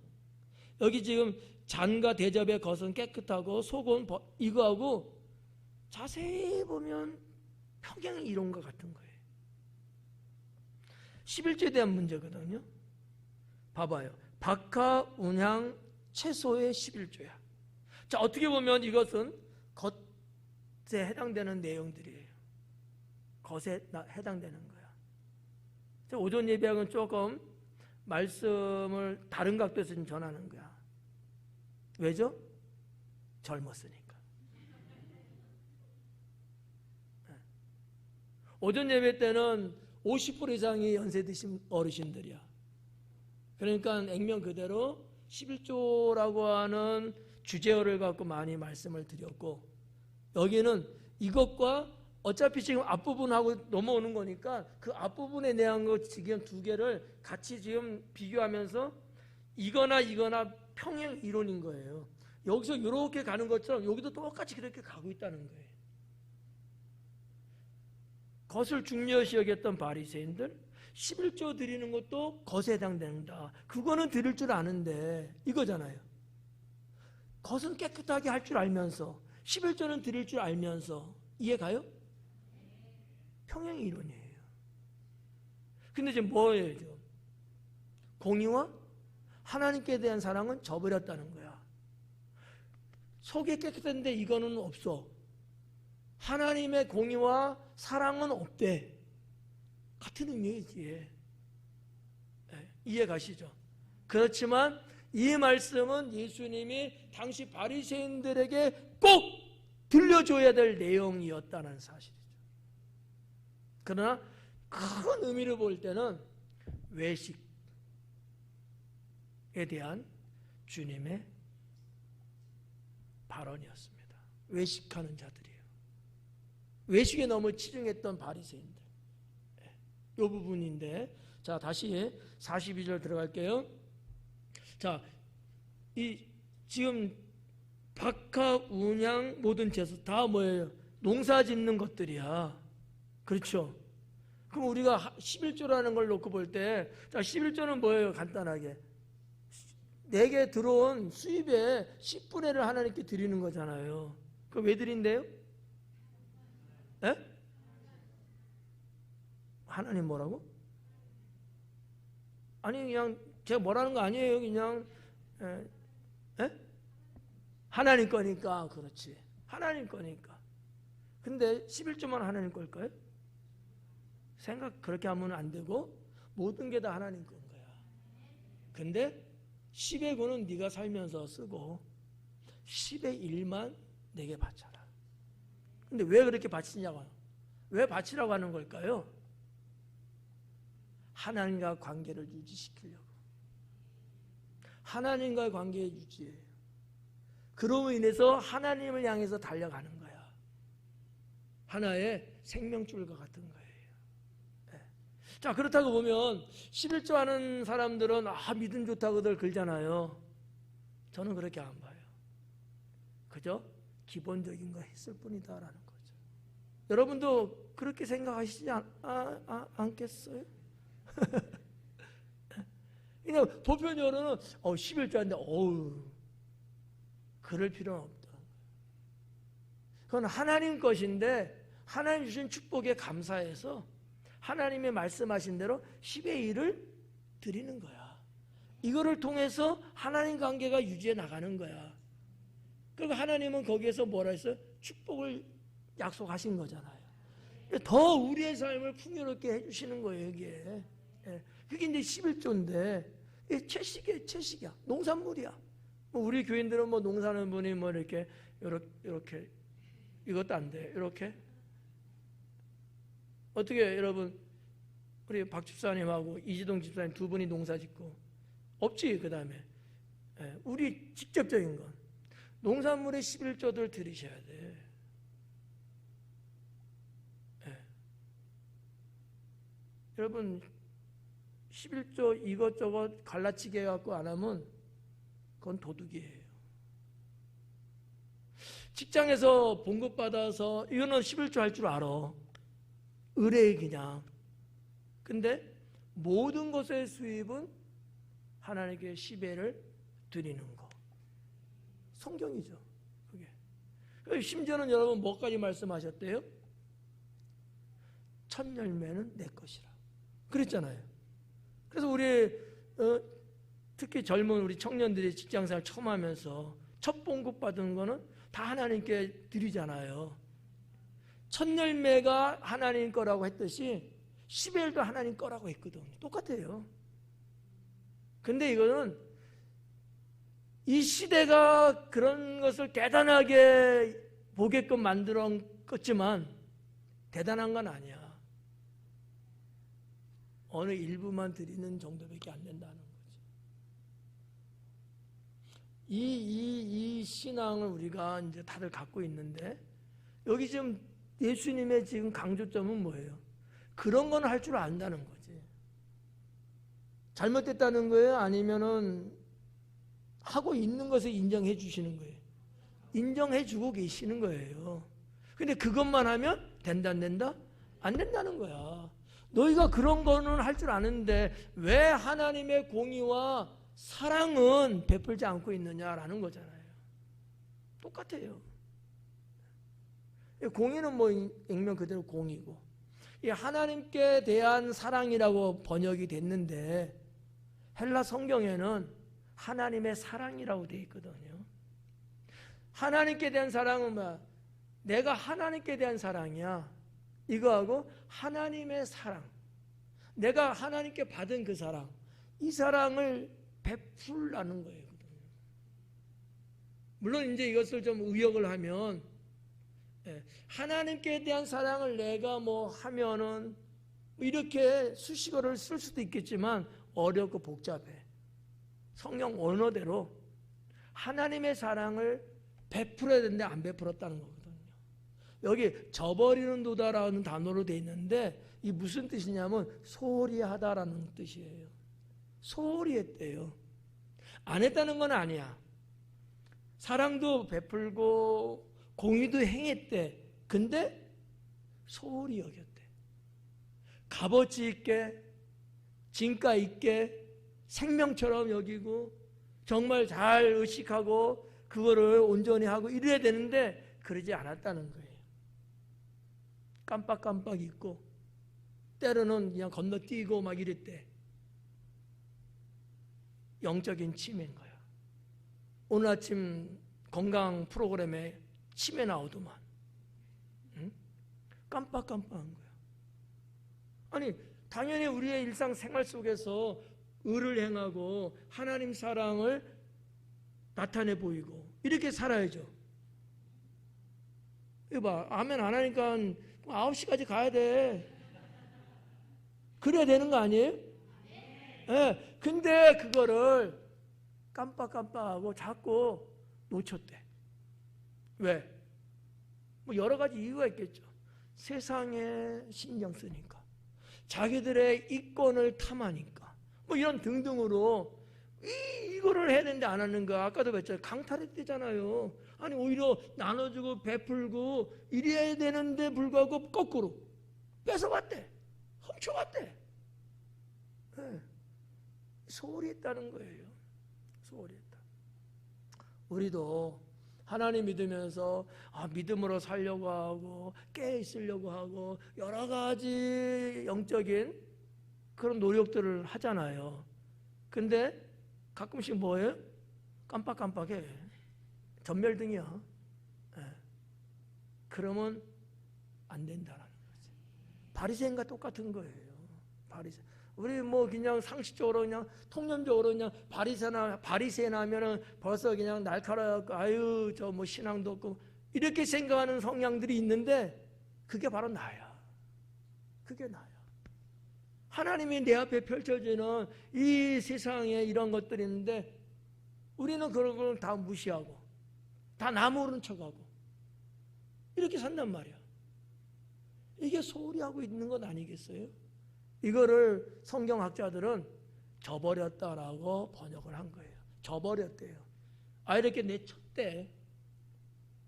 여기 지금 잔과 대접의 것은 깨끗하고 속은 이거하고 자세히 보면 평양의 이론과 같은 거예요. 11조에 대한 문제거든요. 봐봐요. 박하, 운향, 채소의 11조야. 자, 어떻게 보면 이것은 겉에 해당되는 내용들이에요. 겉에 해당되는 거야. 오전 예배하고는 조금 말씀을 다른 각도에서 좀 전하는 거야. 왜죠? 젊었으니까. 오전 예배 때는 50% 이상이 연세 드신 어르신들이야. 그러니까 액면 그대로 11조라고 하는 주제어를 갖고 많이 말씀을 드렸고, 여기는 이것과 어차피 지금 앞부분하고 넘어오는 거니까 그 앞부분에 대한 거 지금 두 개를 같이 지금 비교하면서 이거나 평행 이론인 거예요. 여기서 이렇게 가는 것처럼 여기도 똑같이 그렇게 가고 있다는 거예요. 것을 중요시 여겼던 바리새인들 11조 드리는 것도 것에 해당된다. 그거는 드릴 줄 아는데 이거잖아요. 것은 깨끗하게 할 줄 알면서 11조는 드릴 줄 알면서 이해가요? 평행 이론이에요. 근데 지금 뭐예요? 지금? 공의와 하나님께 대한 사랑은 저버렸다는 거야. 속이 깨끗한데 이거는 없어. 하나님의 공의와 사랑은 없대. 같은 의미이지. 이해 가시죠? 그렇지만 이 말씀은 예수님이 당시 바리새인들에게 꼭 들려줘야 될 내용이었다는 사실이죠. 그러나 큰 의미를 볼 때는 외식에 대한 주님의 발언이었습니다. 외식하는 자들이에요. 외식에 너무 치중했던 바리새인들. 이 부분인데, 자 다시 42절 들어갈게요. 자, 이 지금 박하, 운향, 모든 채소 다 뭐예요? 농사 짓는 것들이야. 그렇죠? 그럼 우리가 11조라는 걸 놓고 볼 때, 자, 11조는 뭐예요? 간단하게. 내게 들어온 수입의 10분의 1을 하나님께 드리는 거잖아요. 그거 왜 드린대요? 에? 하나님 뭐라고? 아니, 그냥 제가 뭐라는 거 아니에요. 그냥 에? 하나님 거니까. 그렇지. 하나님 거니까. 근데 11조만 하나님 걸까요? 생각 그렇게 하면 안 되고 모든 게 다 하나님 건 거야. 근데 10의 9는 네가 살면서 쓰고 10의 1만 내게 바쳐라. 근데 왜 그렇게 바치냐고, 왜 바치라고 하는 걸까요? 하나님과 관계를 유지시키려고. 하나님과의 관계의 유지예요. 그로 인해서 하나님을 향해서 달려가는 거야. 하나의 생명줄과 같은 거예요. 네. 자, 그렇다고 보면 11조 하는 사람들은 믿음 좋다고들 그러잖아요. 저는 그렇게 안 봐요. 그저 기본적인 거 했을 뿐이다라는 거죠. 여러분도 그렇게 생각하시지 않겠어요? 그냥 보편적으로는 11조인데 그럴 필요는 없다. 그건 하나님 것인데 하나님 주신 축복에 감사해서 하나님의 말씀하신 대로 10의 1을 드리는 거야. 이거를 통해서 하나님 관계가 유지해 나가는 거야. 그리고 하나님은 거기에서 뭐라 했어요? 축복을 약속하신 거잖아요. 더 우리의 삶을 풍요롭게 해주시는 거예요, 여기에. 그게 이제 11조인데 채식이야. 농산물이야. 우리 교인들은 농사하는 분이 이렇게 이것도 안 돼. 이렇게 어떻게 여러분, 우리 박 집사님하고 이지동 집사님 두 분이 농사 짓고 없지. 그 다음에 우리 직접적인 건 농산물의 11조들 들으셔야 돼. 여러분 11조 이것저것 갈라치기 해갖고 안 하면 그건 도둑이에요. 직장에서 봉급받아서 이거는 11조 할 줄 알아. 의뢰 그냥. 근데 모든 것의 수입은 하나님께 10회를 드리는 거. 성경이죠. 그게. 심지어는 여러분 뭐까지 말씀하셨대요? 첫 열매는 내 것이라. 그랬잖아요. 그래서 우리 특히 젊은 우리 청년들이 직장생활 처음 하면서 첫 봉급 받은 거는 다 하나님께 드리잖아요. 첫 열매가 하나님 거라고 했듯이 10일도 하나님 거라고 했거든. 똑같아요. 근데 이거는 이 시대가 그런 것을 대단하게 보게끔 만들었지만 대단한 건 아니야. 어느 일부만 드리는 정도밖에 안 된다는 거지. 이 신앙을 우리가 이제 다들 갖고 있는데, 여기 지금 예수님의 지금 강조점은 뭐예요? 그런 건 할 줄 안다는 거지. 잘못됐다는 거예요? 아니면은 하고 있는 것을 인정해 주시는 거예요? 인정해 주고 계시는 거예요. 근데 그것만 하면 된다 안 된다? 안 된다는 거야. 너희가 그런 거는 할 줄 아는데 왜 하나님의 공의와 사랑은 베풀지 않고 있느냐라는 거잖아요. 똑같아요. 공의는 액면 그대로 공의고, 이 하나님께 대한 사랑이라고 번역이 됐는데 헬라 성경에는 하나님의 사랑이라고 되어 있거든요. 하나님께 대한 사랑은 뭐야? 내가 하나님께 대한 사랑이야. 이거하고 하나님의 사랑, 내가 하나님께 받은 그 사랑, 이 사랑을 베풀라는 거예요. 물론 이제 이것을 좀 의역을 하면 하나님께 대한 사랑을 내가 하면은 이렇게 수식어를 쓸 수도 있겠지만 어렵고 복잡해. 성경 원어대로 하나님의 사랑을 베풀어야 되는데 안 베풀었다는 거거든요. 여기 저버리는 도다라는 단어로 되어 있는데 이 무슨 뜻이냐면 소홀히 하다라는 뜻이에요. 소홀히 했대요. 안 했다는 건 아니야. 사랑도 베풀고 공의도 행했대. 근데 소홀히 여겼대. 값어치 있게, 진가 있게, 생명처럼 여기고 정말 잘 의식하고 그거를 온전히 하고 이래야 되는데 그러지 않았다는 거예요. 깜빡깜빡 잊고 때로는 그냥 건너뛰고 막 이랬대. 영적인 치매인 거야. 오늘 아침 건강 프로그램에 치매 나오더만. 응? 깜빡깜빡한 거야. 아니 당연히 우리의 일상생활 속에서 의를 행하고 하나님 사랑을 나타내 보이고 이렇게 살아야죠. 이거 봐. 아멘 안 하니까 9시까지 가야 돼. 그래야 되는 거 아니에요? 네. 근데 그거를 깜빡깜빡하고 자꾸 놓쳤대. 왜? 뭐 여러 가지 이유가 있겠죠. 세상에 신경 쓰니까, 자기들의 이권을 탐하니까, 뭐 이런 등등으로 이거를 해야 되는데 안 하는 거야. 아까도 봤잖아요. 강탈했대잖아요. 아니 오히려 나눠주고 베풀고 이래야 되는데 불구하고 거꾸로 뺏어갔대. 훔쳐갔대. 네. 소홀히 했다는 거예요. 소홀히 했다. 우리도 하나님 믿으면서 믿음으로 살려고 하고 깨 있으려고 하고 여러 가지 영적인 그런 노력들을 하잖아요. 근데 가끔씩 뭐예요? 깜빡깜빡해. 전멸등이야. 네. 그러면 안 된다는 거지. 바리새인과 똑같은 거예요. 바리새인. 우리 뭐 그냥 상식적으로 그냥 통념적으로 그냥 바리새인 하면은 벌써 그냥 날카로워갖고 아유 저 뭐 신앙도 없고 이렇게 생각하는 성향들이 있는데 그게 바로 나야. 그게 나야. 하나님이 내 앞에 펼쳐지는 이 세상에 이런 것들이 있는데 우리는 그런 걸 다 무시하고 다 나 모르는 척하고 이렇게 산단 말이야. 이게 소홀히 하고 있는 것 아니겠어요? 이거를 성경학자들은 저버렸다라고 번역을 한 거예요. 저버렸대요. 이렇게 내쳤대.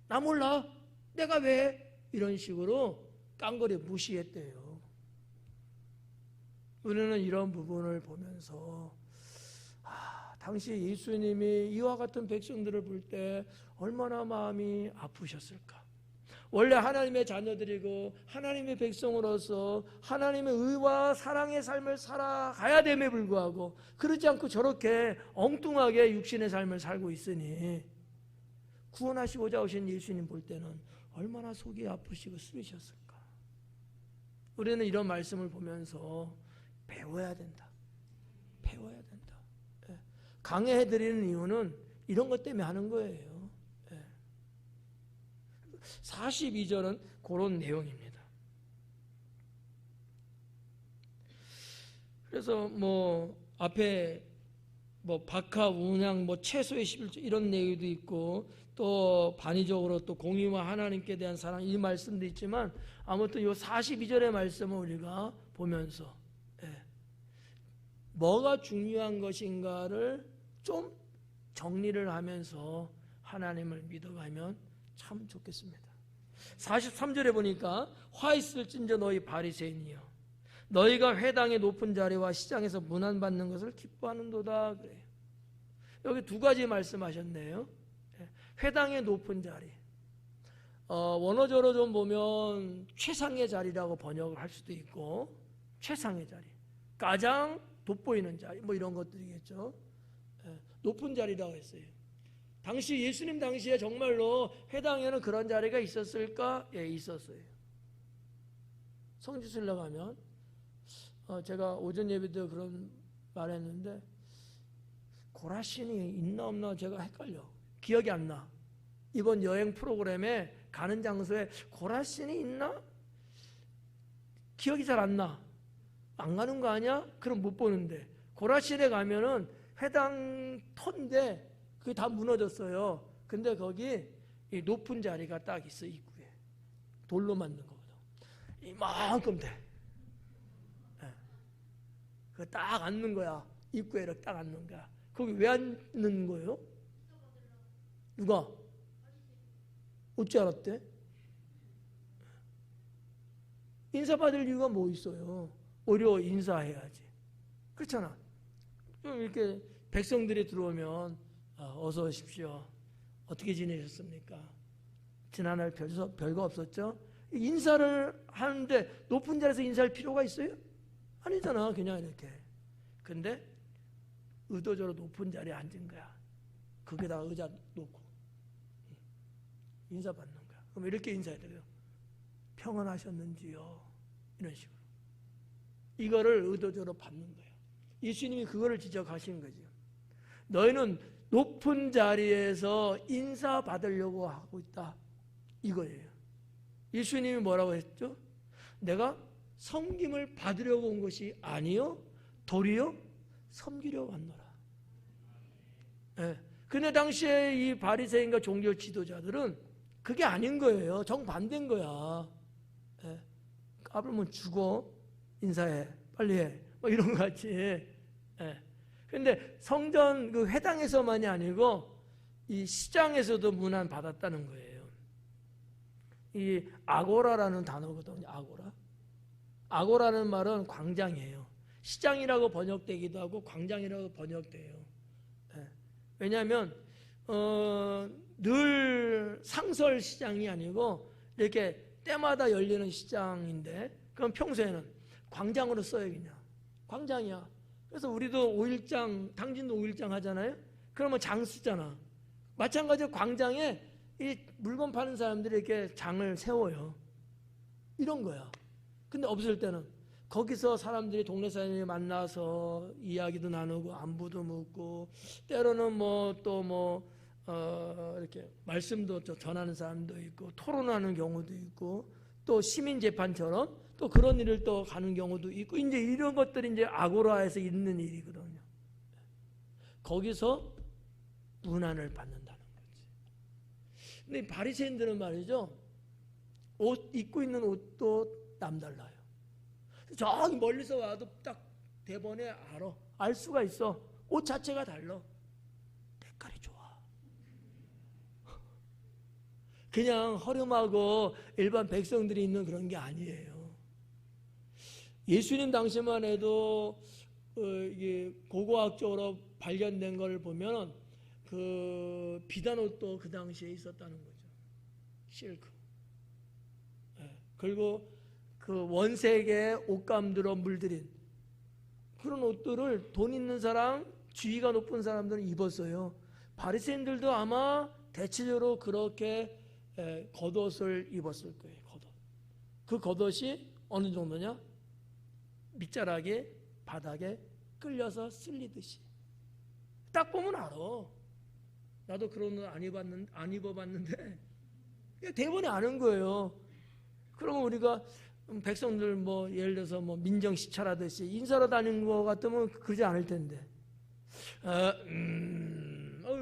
나 몰라. 내가 왜? 이런 식으로 깡그리 무시했대요. 우리는 이런 부분을 보면서 당시 예수님이 이와 같은 백성들을 볼 때 얼마나 마음이 아프셨을까. 원래 하나님의 자녀들이고 하나님의 백성으로서 하나님의 의와 사랑의 삶을 살아가야 됨에 불구하고 그러지 않고 저렇게 엉뚱하게 육신의 삶을 살고 있으니 구원하시고자 오신 예수님 볼 때는 얼마나 속이 아프시고 쓰리셨을까. 우리는 이런 말씀을 보면서 배워야 된다. 배워야 된다. 강해해드리는 이유는 이런 것 때문에 하는 거예요. 42절은 그런 내용입니다. 그래서 뭐 앞에 뭐 박하, 운양, 뭐 채소의 11조 이런 내용도 있고 또 반의적으로 또 공의와 하나님께 대한 사랑 이 말씀도 있지만 아무튼 이 42절의 말씀을 우리가 보면서 뭐가 중요한 것인가를 좀 정리를 하면서 하나님을 믿어가면 참 좋겠습니다. 43절에 보니까 화 있을진저 너희 바리새인이여 너희가 회당의 높은 자리와 시장에서 문안받는 것을 기뻐하는도다 그래요. 여기 두 가지 말씀하셨네요. 회당의 높은 자리. 원어적으로 좀 보면 최상의 자리라고 번역을 할 수도 있고 최상의 자리. 가장 돋보이는 자리 뭐 이런 것들이겠죠. 높은 자리라고 했어요. 당시 예수님 당시에 정말로 회당에는 그런 자리가 있었을까? 예, 있었어요. 성지순례 가면 제가 오전 예배 때 그런 말했는데 고라신이 있나 없나 제가 헷갈려. 기억이 안 나. 이번 여행 프로그램에 가는 장소에 고라신이 있나? 기억이 잘 안 나. 안 가는 거 아니야? 그럼 못 보는데 고라신에 가면은 회당 터인데 그게 다 무너졌어요. 근데 거기 이 높은 자리가 딱 있어. 입구에 돌로 만든 거거든. 이만큼 돼. 그거 딱 앉는 거야. 입구에 이렇게 딱 앉는 거야. 거기 왜 앉는 거예요? 누가? 어찌 알았대? 인사받을 이유가 뭐 있어요? 오히려 인사해야지. 그렇잖아. 좀 이렇게 백성들이 들어오면 어서 오십시오. 어떻게 지내셨습니까? 지난날 별거 없었죠? 인사를 하는데 높은 자리에서 인사할 필요가 있어요? 아니잖아. 그냥 이렇게. 근데 의도적으로 높은 자리에 앉은 거야. 거기다 의자 놓고 인사받는 거야. 그럼 이렇게 인사해야 돼요. 평안하셨는지요? 이런 식으로. 이거를 의도적으로 받는 거예요. 예수님이 그거를 지적하신 거죠. 너희는 높은 자리에서 인사받으려고 하고 있다. 이거예요. 예수님이 뭐라고 했죠? 내가 섬김을 받으려고 온 것이 아니요 도리어 섬기려고 왔노라. 예. 근데 당시에 이 바리새인과 종교 지도자들은 그게 아닌 거예요. 정반대인 거야. 예. 까불면 죽어. 인사해. 빨리 해. 뭐 이런 거 같이. 예. 근데 성전 그 회당에서만이 아니고 이 시장에서도 문안 받았다는 거예요. 이 아고라라는 단어거든요. 아고라. 아고라는 말은 광장이에요. 시장이라고 번역되기도 하고 광장이라고 번역돼요. 예. 왜냐하면 늘 상설 시장이 아니고 이렇게 때마다 열리는 시장인데 그럼 평소에는 광장으로 써요. 그냥 광장이야. 그래서 우리도 5일장, 당진도 5일장 하잖아요. 그러면 장 쓰잖아. 마찬가지로 광장에 이 물건 파는 사람들이 이렇게 장을 세워요. 이런 거야. 근데 없을 때는 거기서 사람들이 동네 사람들이 만나서 이야기도 나누고 안부도 묻고 때로는 이렇게 말씀도 전하는 사람도 있고 토론하는 경우도 있고 또 시민 재판처럼 또 그런 일을 또 가는 경우도 있고 이제 이런 것들이 이제 아고라에서 있는 일이거든요. 거기서 문안을 받는다는 거지. 근데 바리새인들은 말이죠. 옷 입고 있는 옷도 남달라요. 저기 멀리서 와도 딱 대번에 알 수가 있어. 옷 자체가 달라. 색깔이 좋아. 그냥 허름하고 일반 백성들이 있는 그런 게 아니에요. 예수님 당시만 해도 이게 고고학적으로 발견된 걸 보면 그 비단 옷도 그 당시에 있었다는 거죠. 실크. 그리고 그 원색의 옷감들로 물들인 그런 옷들을 돈 있는 사람, 지위가 높은 사람들은 입었어요. 바리새인들도 아마 대체적으로 그렇게 겉옷을 입었을 거예요. 겉옷. 그 겉옷이 어느 정도냐? 밑자락에 바닥에 끌려서 쓸리듯이. 딱 보면 알아. 나도 그런 옷 안 입어봤는데 대본에 아는 거예요. 그러면 우리가 백성들 예를 들어서 민정 시찰하듯이 인사로 다니는 거 같으면 그러지 않을 텐데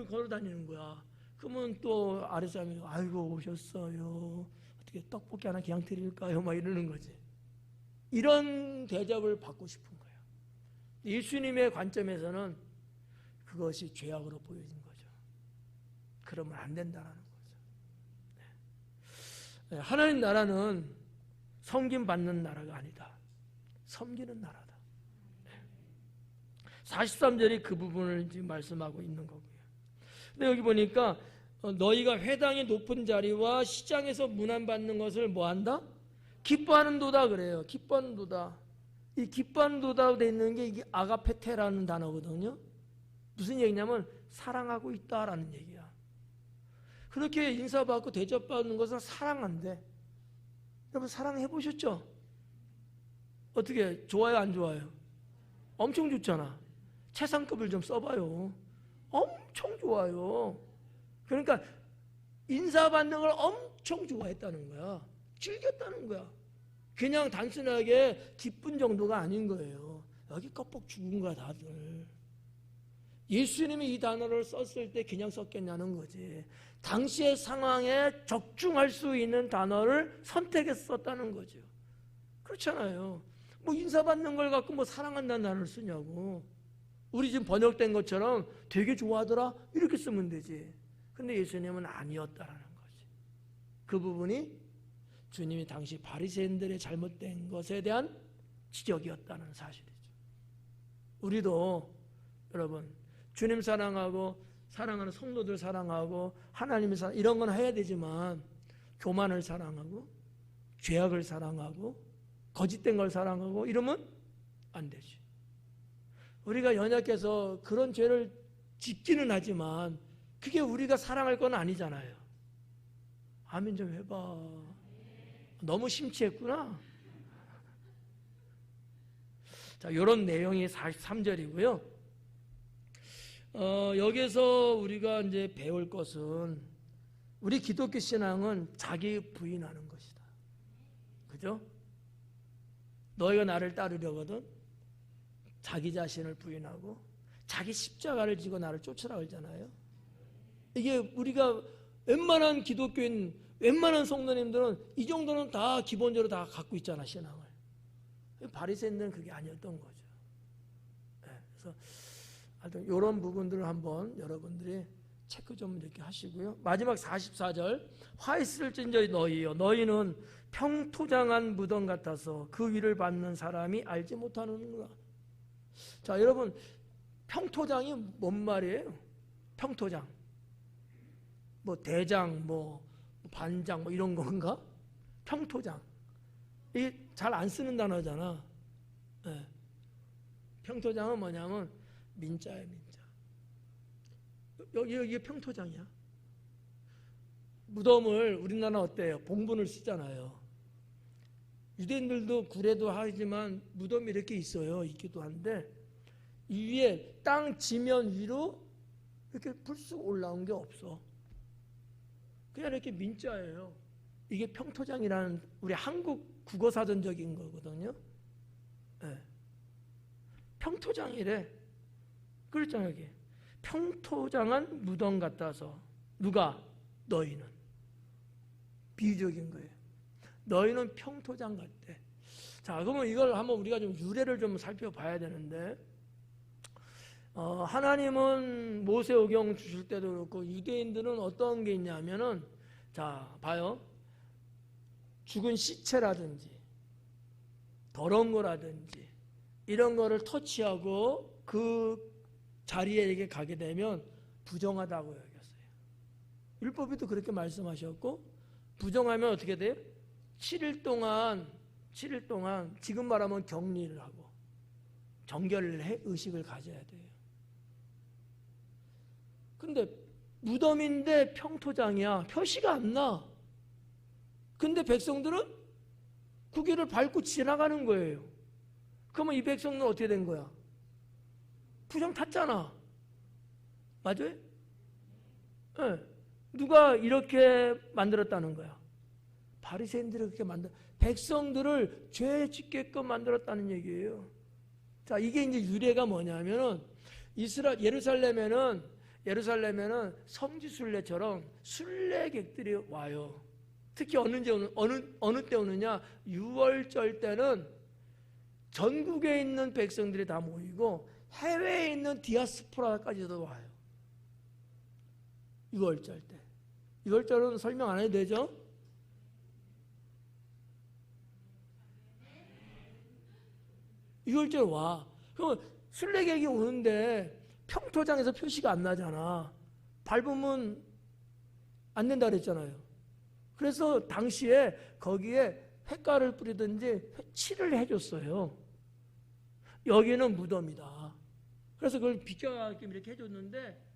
걸어 다니는 거야. 그러면 또 아랫사람이 아이고 오셨어요. 어떻게 떡볶이 하나 그냥 드릴까요? 막 이러는 거지. 이런 대접을 받고 싶은 거예요. 예수님의 관점에서는 그것이 죄악으로 보여진 거죠. 그러면 안 된다는 거죠. 네. 하나님 나라는 섬김 받는 나라가 아니다. 섬기는 나라다. 43절이 그 부분을 지금 말씀하고 있는 거고요. 근데 여기 보니까 너희가 회당의 높은 자리와 시장에서 문안 받는 것을 뭐한다? 기뻐하는도다 그래요. 기뻐하는도다. 이 기뻐하는도다 돼 있는 게 이게 아가페테라는 단어거든요. 무슨 얘기냐면 사랑하고 있다라는 얘기야. 그렇게 인사받고 대접받는 것은 사랑한대. 여러분 사랑해 보셨죠? 어떻게 좋아요 안 좋아요? 엄청 좋잖아. 최상급을 좀 써봐요. 엄청 좋아요. 그러니까 인사받는 걸 엄청 좋아했다는 거야. 즐겼다는 거야. 그냥 단순하게 기쁜 정도가 아닌 거예요. 여기 껍벅 죽은 거야 다들. 예수님이 이 단어를 썼을 때 그냥 썼겠냐는 거지. 당시의 상황에 적중할 수 있는 단어를 선택해서 썼다는 거죠. 그렇잖아요. 인사받는 걸 갖고 사랑한다는 단어를 쓰냐고. 우리 지금 번역된 것처럼 되게 좋아하더라 이렇게 쓰면 되지. 근데 예수님은 아니었다라는 거지. 그 부분이 주님이 당시 바리새인들의 잘못된 것에 대한 지적이었다는 사실이죠. 우리도 여러분 주님 사랑하고 사랑하는 성도들 사랑하고 하나님을 사랑 이런 건 해야 되지만 교만을 사랑하고 죄악을 사랑하고 거짓된 걸 사랑하고 이러면 안 되지. 우리가 연약해서 그런 죄를 짓기는 하지만 그게 우리가 사랑할 건 아니잖아요. 아멘 좀 해봐. 너무 심취했구나. 자, 이런 내용이 43절이고요. 여기서 우리가 이제 배울 것은 우리 기독교 신앙은 자기 부인하는 것이다. 그죠? 너희가 나를 따르려거든 자기 자신을 부인하고 자기 십자가를 지고 나를 쫓으라 그러잖아요. 이게 우리가 웬만한 기독교인, 웬만한 성도님들은 이 정도는 다 기본적으로 다 갖고 있잖아, 신앙을. 바리새인들은 그게 아니었던 거죠. 네, 그래서 하여튼 이런 부분들을 한번 여러분들이 체크 좀 이렇게 하시고요. 마지막 44절, 화 있을진저 너희요, 너희는 평토장한 무덤 같아서 그 위를 받는 사람이 알지 못하는구나. 자, 여러분, 평토장이 뭔 말이에요? 평토장. 뭐 대장, 뭐 반장, 뭐 이런 건가? 평토장. 이게 잘 안 쓰는 단어잖아. 네. 평토장은 뭐냐면 민자예요, 민자. 여기 평토장이야. 무덤을 우리나라 어때요? 봉분을 쓰잖아요. 유대인들도 구례도 하지만 무덤이 이렇게 있어요. 있기도 한데 이 위에 땅 지면 위로 이렇게 불쑥 올라온 게 없어. 그냥 이렇게 민자예요. 이게 평토장이라는 우리 한국 국어사전적인 거거든요. 네. 평토장이래. 그랬잖아요. 여기. 평토장한 무덤 같아서. 누가? 너희는. 비유적인 거예요. 너희는 평토장 같대. 자, 그러면 이걸 한번 우리가 좀 유래를 좀 살펴봐야 되는데, 하나님은 모세오경 주실 때도 그렇고 유대인들은 어떤 게 있냐면은, 자, 봐요. 죽은 시체라든지 더러운 거라든지 이런 거를 터치하고 그 자리에 이렇게 가게 되면 부정하다고 여겼어요. 율법에도 그렇게 말씀하셨고, 부정하면 어떻게 돼요? 7일 동안 지금 말하면 격리를 하고 정결을 해 의식을 가져야 돼요. 근데 무덤인데 평토장이야. 표시가 안 나. 근데 백성들은 그 길을 밟고 지나가는 거예요. 그러면 이 백성들은 어떻게 된 거야? 부정 탔잖아. 맞아요? 네. 누가 이렇게 만들었다는 거야? 바리새인들이 그렇게 백성들을 죄 짓게끔 만들었다는 얘기예요. 자, 이게 이제 유래가 뭐냐면은 예루살렘에는 성지순례처럼 순례객들이 와요. 특히 어느 때 오느냐? 6월절 때는 전국에 있는 백성들이 다 모이고 해외에 있는 디아스포라까지도 와요. 6월절 때. 6월절은 설명 안 해도 되죠? 유월절 와. 그럼 순례객이 오는데 평토장에서 표시가 안 나잖아. 밟으면 안 된다 그랬잖아요. 그래서 당시에 거기에 횟가를 뿌리든지 칠을 해줬어요. 여기는 무덤이다. 그래서 그걸 비껴가게끔 이렇게 해줬는데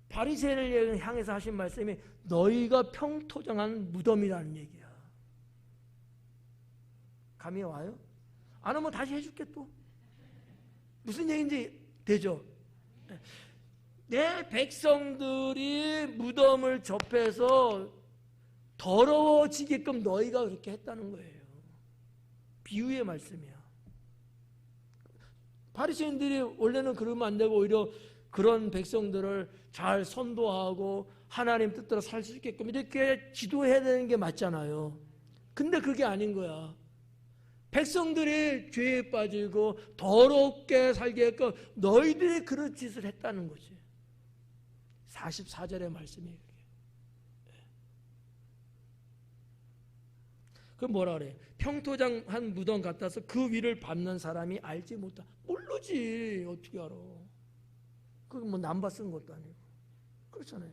바리새인을 향해서 하신 말씀이 너희가 평토장한 무덤이라는 얘기야. 감이 와요? 안 오면 다시 해줄게 또. 무슨 얘기인지 되죠? 내 백성들이 무덤을 접해서 더러워지게끔 너희가 그렇게 했다는 거예요. 비유의 말씀이야. 바리새인들이 원래는 그러면 안 되고 오히려 그런 백성들을 잘 선도하고 하나님 뜻대로 살 수 있게끔 이렇게 지도해야 되는 게 맞잖아요. 근데 그게 아닌 거야. 백성들이 죄에 빠지고 더럽게 살게끔 너희들이 그런 짓을 했다는 거지. 44절의 말씀이에요. 그 뭐라 그래? 평토장한 무덤 같아서 그 위를 밟는 사람이 알지 못하. 모르지. 어떻게 알아? 그거 뭐 남바 쓴 것도 아니고. 그렇잖아요.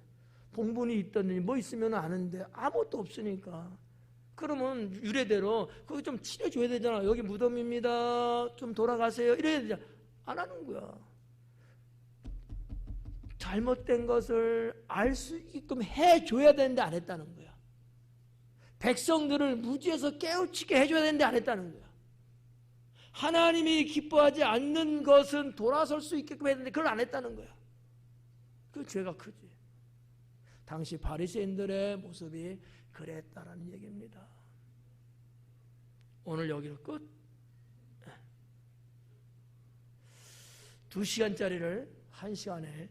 봉분이 있다느니 뭐 있으면 아는데 아무것도 없으니까. 그러면 유래대로 그거 좀 칠해줘야 되잖아. 여기 무덤입니다. 좀 돌아가세요. 이래야 되잖아. 안 하는 거야. 잘못된 것을 알 수 있게끔 해줘야 되는데 안 했다는 거야. 백성들을 무지에서 깨우치게 해줘야 되는데 안 했다는 거야. 하나님이 기뻐하지 않는 것은 돌아설 수 있게끔 해야 되는데 그걸 안 했다는 거야. 그 죄가 크지. 당시 바리새인들의 모습이 그랬다라는 얘기입니다. 오늘 여기로 끝. 2시간짜리를 1시간에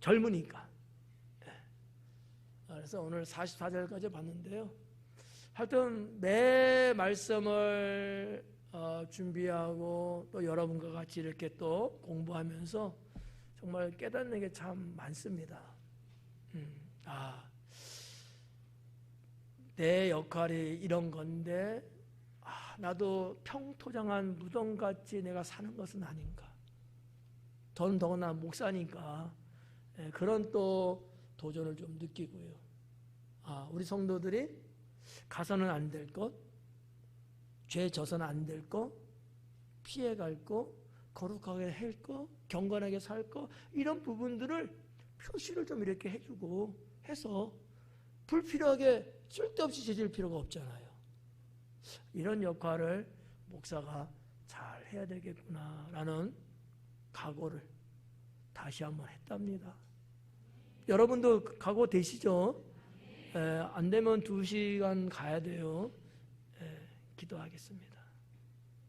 젊으니까. 그래서 오늘 44절까지 봤는데요. 하여튼 매 말씀을 준비하고 또 여러분과 같이 이렇게 또 공부하면서 정말 깨닫는 게 참 많습니다. 내 역할이 이런 건데 나도 평토장한 무덤같이 내가 사는 것은 아닌가. 저는 더구나 목사니까 그런 또 도전을 좀 느끼고요. 우리 성도들이 가서는 안 될 것, 죄 져서는 안 될 것, 피해갈 것, 거룩하게 할 것, 경건하게 살 것, 이런 부분들을 표시를 좀 이렇게 해주고 해서 불필요하게 쓸데없이 죄질 필요가 없잖아요. 이런 역할을 목사가 잘 해야 되겠구나라는 각오를 다시 한번 했답니다. 여러분도 각오 되시죠? 안 되면 2시간 가야 돼요. 기도하겠습니다.